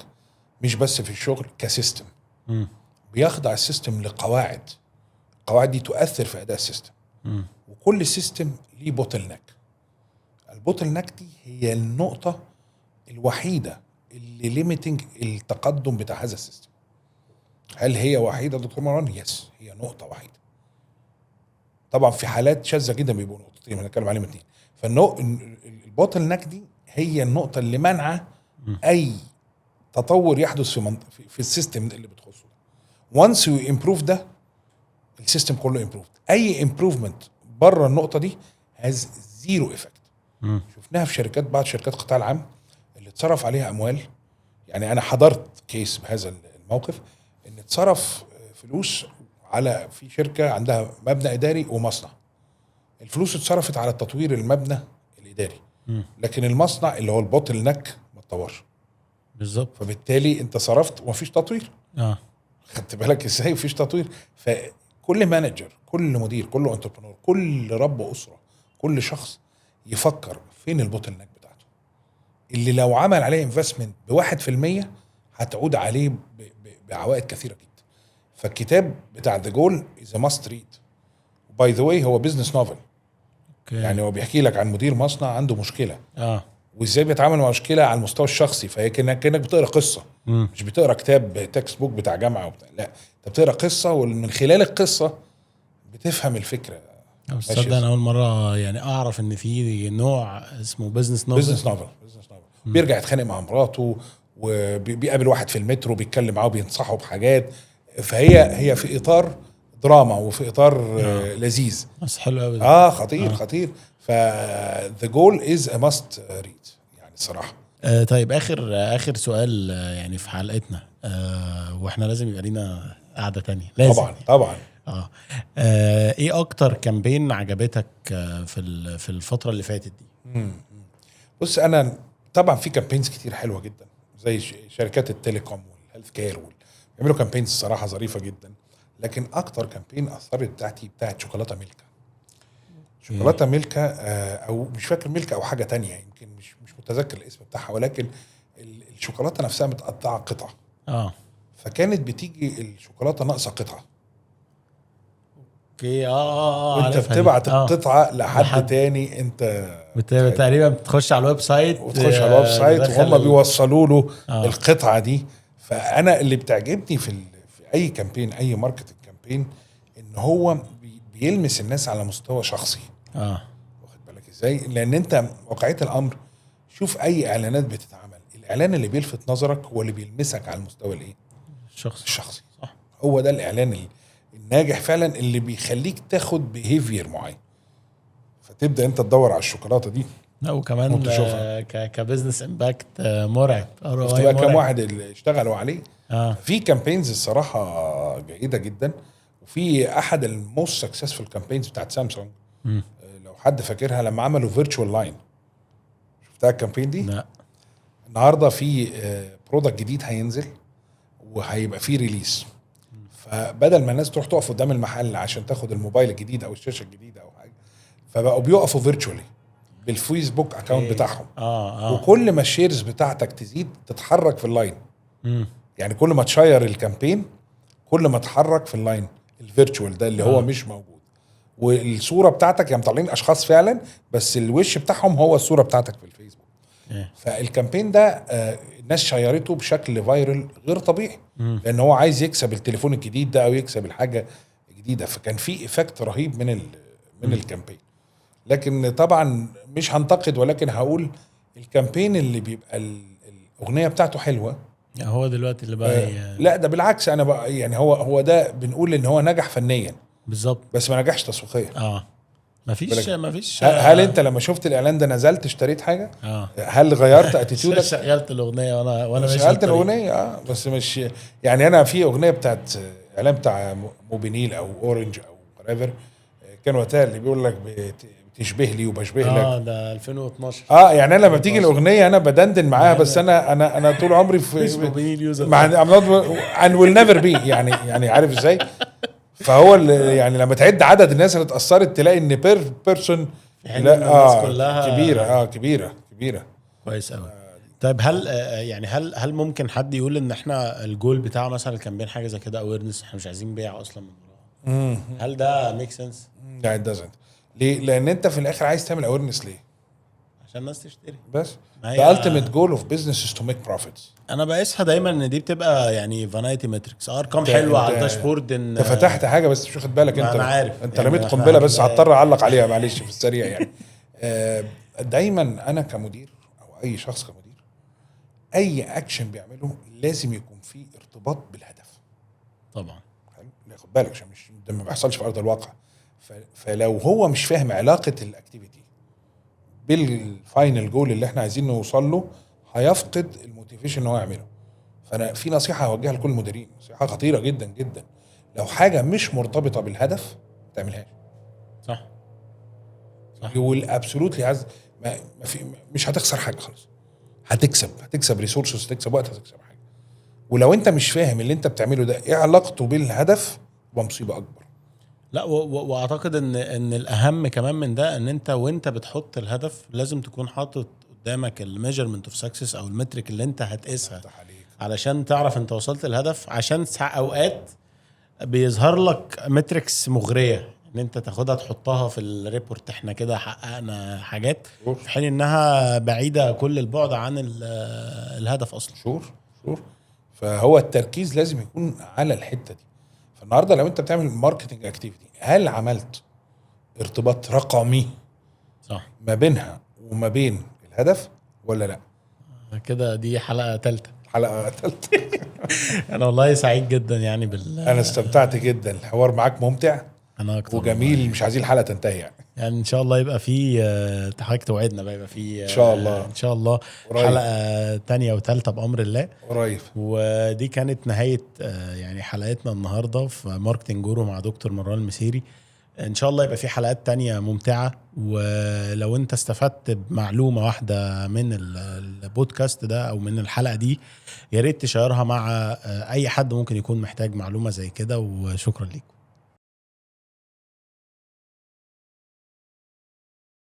مش بس في الشغل كسيستم. بيخضع السيستم لقواعد، القواعد دي تؤثر في اداء السيستم. وكل سيستم ليه بوتل نك. البوتل نك دي هي النقطه الوحيده اللي ليميتنج التقدم بتاع هذا السيستم. هل هي وحيده دكتور مروان؟ يس، هي نقطه وحيده. طبعا في حالات شاذه جدا بيبقوا نقطتين، هنتكلم عليهم اتنين. فالبوتل نك دي هي النقطه اللي منعه اي تطور يحدث في السيستم اللي بتخصه. وانس يو امبروف ده، السيستم كله امبروف. اي امبروفمنت بره النقطه دي هاز زيرو افكت. شفناها في شركات، بعض شركات القطاع العام اللي اتصرف عليها اموال. يعني انا حضرت كيس بهذا الموقف، ان اتصرف فلوس على في شركه عندها مبنى اداري ومصنع. الفلوس اتصرفت على تطوير المبنى الاداري، لكن المصنع اللي هو البوتل نك ما اتطورش
بالظبط.
فبالتالي انت صرفت ومفيش تطوير. خدت بالك ازاي مفيش تطوير؟ فكل مانجر، كل مدير، كل انتربرنور، كل رب اسره، كل شخص يفكر فين البوتل نك بتاعته، اللي لو عمل عليه انفستمنت ب1% هتعود عليه بعوائد كثيره جدا. فالكتاب بتاع ذا جول از ماست ريد. باي ذا واي هو بزنس نوفل. يعني هو بيحكي لك عن مدير مصنع عنده مشكله وازاي بيتعامل مع مشكله على المستوى الشخصي. فهي كانك بتقرا قصه، مش بتقرا كتاب تكست بوك بتاع جامعه وبتاع، لا انت بتقرا قصه، ومن خلال القصه بتفهم الفكره.
تصدق انا اول مره يعني اعرف ان في نوع اسمه بزنس نوفل.
بيرجع يتخانق مع مراته وبيقابل واحد في المترو بيتكلم معاه وبينصحه بحاجات. فهي في اطار دراما وفي اطار لذيذ.
بس حلو قوي.
خطير خطير. ف the goal is a must read يعني الصراحه.
طيب اخر سؤال يعني في حلقتنا، واحنا لازم يبقى لينا قعده تانية لازم.
طبعا.
ايه اكتر كامبين عجبتك في الفتره اللي فاتت دي؟
بص انا طبعا في كامبينز كتير حلوه جدا زي شركات التليكوم والهيلث كير بيعملوا كامبينز الصراحه ظريفه جدا. لكن اكتر كامبين اثرت بتاعت شوكولاته ميلكا. شوكولاته ميلكا او مش فاكر ميلكا او حاجه تانية، يمكن مش متذكر الاسم بتاعها، ولكن الشوكولاته نفسها متقطعه قطع. فكانت بتيجي الشوكولاته ناقصه قطعه.
اوكي.
وانت بتبعت القطعه لحد تاني. انت
تقريبا بتخش على الويب سايت
وهم بيوصلوا له القطعه دي. فانا اللي بتعجبني في اي كامبين، اي ماركتنج كامبين، ان هو بيلمس الناس على مستوى شخصي. واخد بالك ازاي؟ لان انت واقعيه الامر، شوف اي اعلانات بتتعمل، الاعلان اللي بيلفت نظرك هو اللي بيلمسك على المستوى الايه الشخصي. صح. هو ده الاعلان الناجح فعلا اللي بيخليك تاخد بيهيفير معين، فتبدا انت تدور على الشوكولاته دي.
لا وكمان كبزنس امباكت مرعب.
بقى كم واحد اللي اشتغلوا عليه. في كامبينز الصراحه جيده جدا. وفي احد الموست سكسسفul كامبينز بتاعت سامسونج، لو حد فاكرها، لما عملوا فيرتشوال لاين. شفتها الكامبين دي؟
لا.
النهارده في برودكت جديد هينزل وهيبقى فيه ريليس. فبدل ما الناس تروح تقف قدام المحل عشان تاخد الموبايل الجديد او الشاشه الجديده او حاجه، فبقوا بيقفوا فيرتشوالي بالفيسبوك اكاونت بتاعهم. وكل ما الشيرز بتاعتك تزيد تتحرك في اللاين. يعني كل ما تشير الكامبين كل ما تحرك في اللاين الفيرتشوال ده اللي هو مش موجود. والصوره بتاعتك يعني مطلعين اشخاص فعلا، بس الوش بتاعهم هو الصوره بتاعتك في الفيسبوك. فالكامبين ده الناس شيرته بشكل فايرل غير طبيعي، لان هو عايز يكسب التليفون الجديد ده او يكسب الحاجه الجديده. فكان في ايفكت رهيب من الكامبين. لكن طبعا مش هنتقد، ولكن هقول الكامبين اللي بيبقى الاغنيه بتاعته حلوه
هو دلوقتي اللي بقى
لا ده بالعكس. انا بقى يعني هو ده بنقول ان هو نجح فنيا
بالظبط،
بس ما نجحش تسويقيا.
مفيش.
هل انت لما شفت الاعلان ده نزلت اشتريت حاجه؟ هل غيرت اتيتيودك؟
شغلت الاغنيه وانا
شغلت الاغنيه بس مش يعني. انا في اغنيه بتاعت اعلان بتاع موبينيل او اورنج او ريفر، كان وقتها اللي بيقول لك بتشبه لي وبشبه لك.
ده 2012.
يعني انا لما بتيجي الاغنيه انا بدندن معاها، بس انا طول عمري في مع and will never be يعني عارف ازاي. فهو يعني لما تعد عدد الناس اللي اتأثرت تلاقي ان بيرسون
الناس كلها
كبيرة
كويس قوي. طيب هل ممكن حد يقول ان احنا الجول بتاعه مثلا الكامبين حاجه زي كده اويرنس، احنا مش عايزين بيع اصلا من وراها؟ هل ده ميك سنس؟
لا it doesn't. ليه؟ لان انت في الاخر عايز تعمل اويرنس ليه؟
عشان الناس تشتري
بس. The ultimate goal of business is to make profits.
انا بقيسها دايما ان دي بتبقى يعني فانايتي ماتريكس، ارقام حلوه على الداشبورد.
انت فتحت حاجه بس مش واخد بالك. انت
عارف
انت رميت قنبله بس هضطر اعلق عليها معلش في السريع يعني. دايما انا كمدير او اي شخص كمدير، اي اكشن بيعمله لازم يكون فيه ارتباط بالهدف.
طبعا
خد بالك عشان مش ده ما بيحصلش في ارض الواقع. فلو هو مش فاهم علاقه الاكتيفيتي بالفاينل جول اللي احنا عايزين نوصل له، هيفقد الموتيفيشن ان هو يعمله. فانا في نصيحه هوجهها لكل المديرين، نصيحه خطيره جدا جدا. لو حاجه مش مرتبطه بالهدف ما تعملهاش.
صح
والابسولوتلي عايز مش هتخسر حاجه خالص. هتكسب ريسورسز، هتكسب وقت، هتكسب حاجه. ولو انت مش فاهم اللي انت بتعمله ده ايه علاقته بالهدف، يبقى مصيبه اكبر.
لا واعتقد ان الاهم كمان من ده ان انت وانت بتحط الهدف لازم تكون حاطط قدامك الميجرمنت اوف سكسس او المترك اللي انت هتقيسها علشان تعرف انت وصلت الهدف. عشان اوقات بيظهر لك متركس مغريه ان انت تاخدها تحطها في الريبورت، احنا كده حققنا حاجات، في حين انها بعيده كل البعد عن الهدف اصلا.
شور فهو التركيز لازم يكون على الحته دي. فالنهارده لو انت بتعمل ماركتنج اكتيفيتي، هل عملت ارتباط رقمي
صح
ما بينها وما بين الهدف ولا لا؟
كده دي حلقه ثالثه
حلقه ثالثه.
انا والله سعيد جدا يعني
انا استمتعت جدا، الحوار معاك ممتع
انا اكتر
وجميل، مش عايزين الحلقه تنتهي
يعني ان شاء الله يبقى في حضرتك توعدنا بقى، يبقى في
ان شاء الله
ان شاء الله
قريب.
حلقه تانية وثالثه بامر الله
قريب.
ودي كانت نهايه يعني حلقتنا النهارده في ماركتنج جورو مع دكتور مروان المسيري. ان شاء الله يبقى في حلقات تانية ممتعه، ولو انت استفدت بمعلومه واحده من البودكاست ده او من الحلقه دي، يا ريت تشيرها مع اي حد ممكن يكون محتاج معلومه زي كده. وشكرا لكم.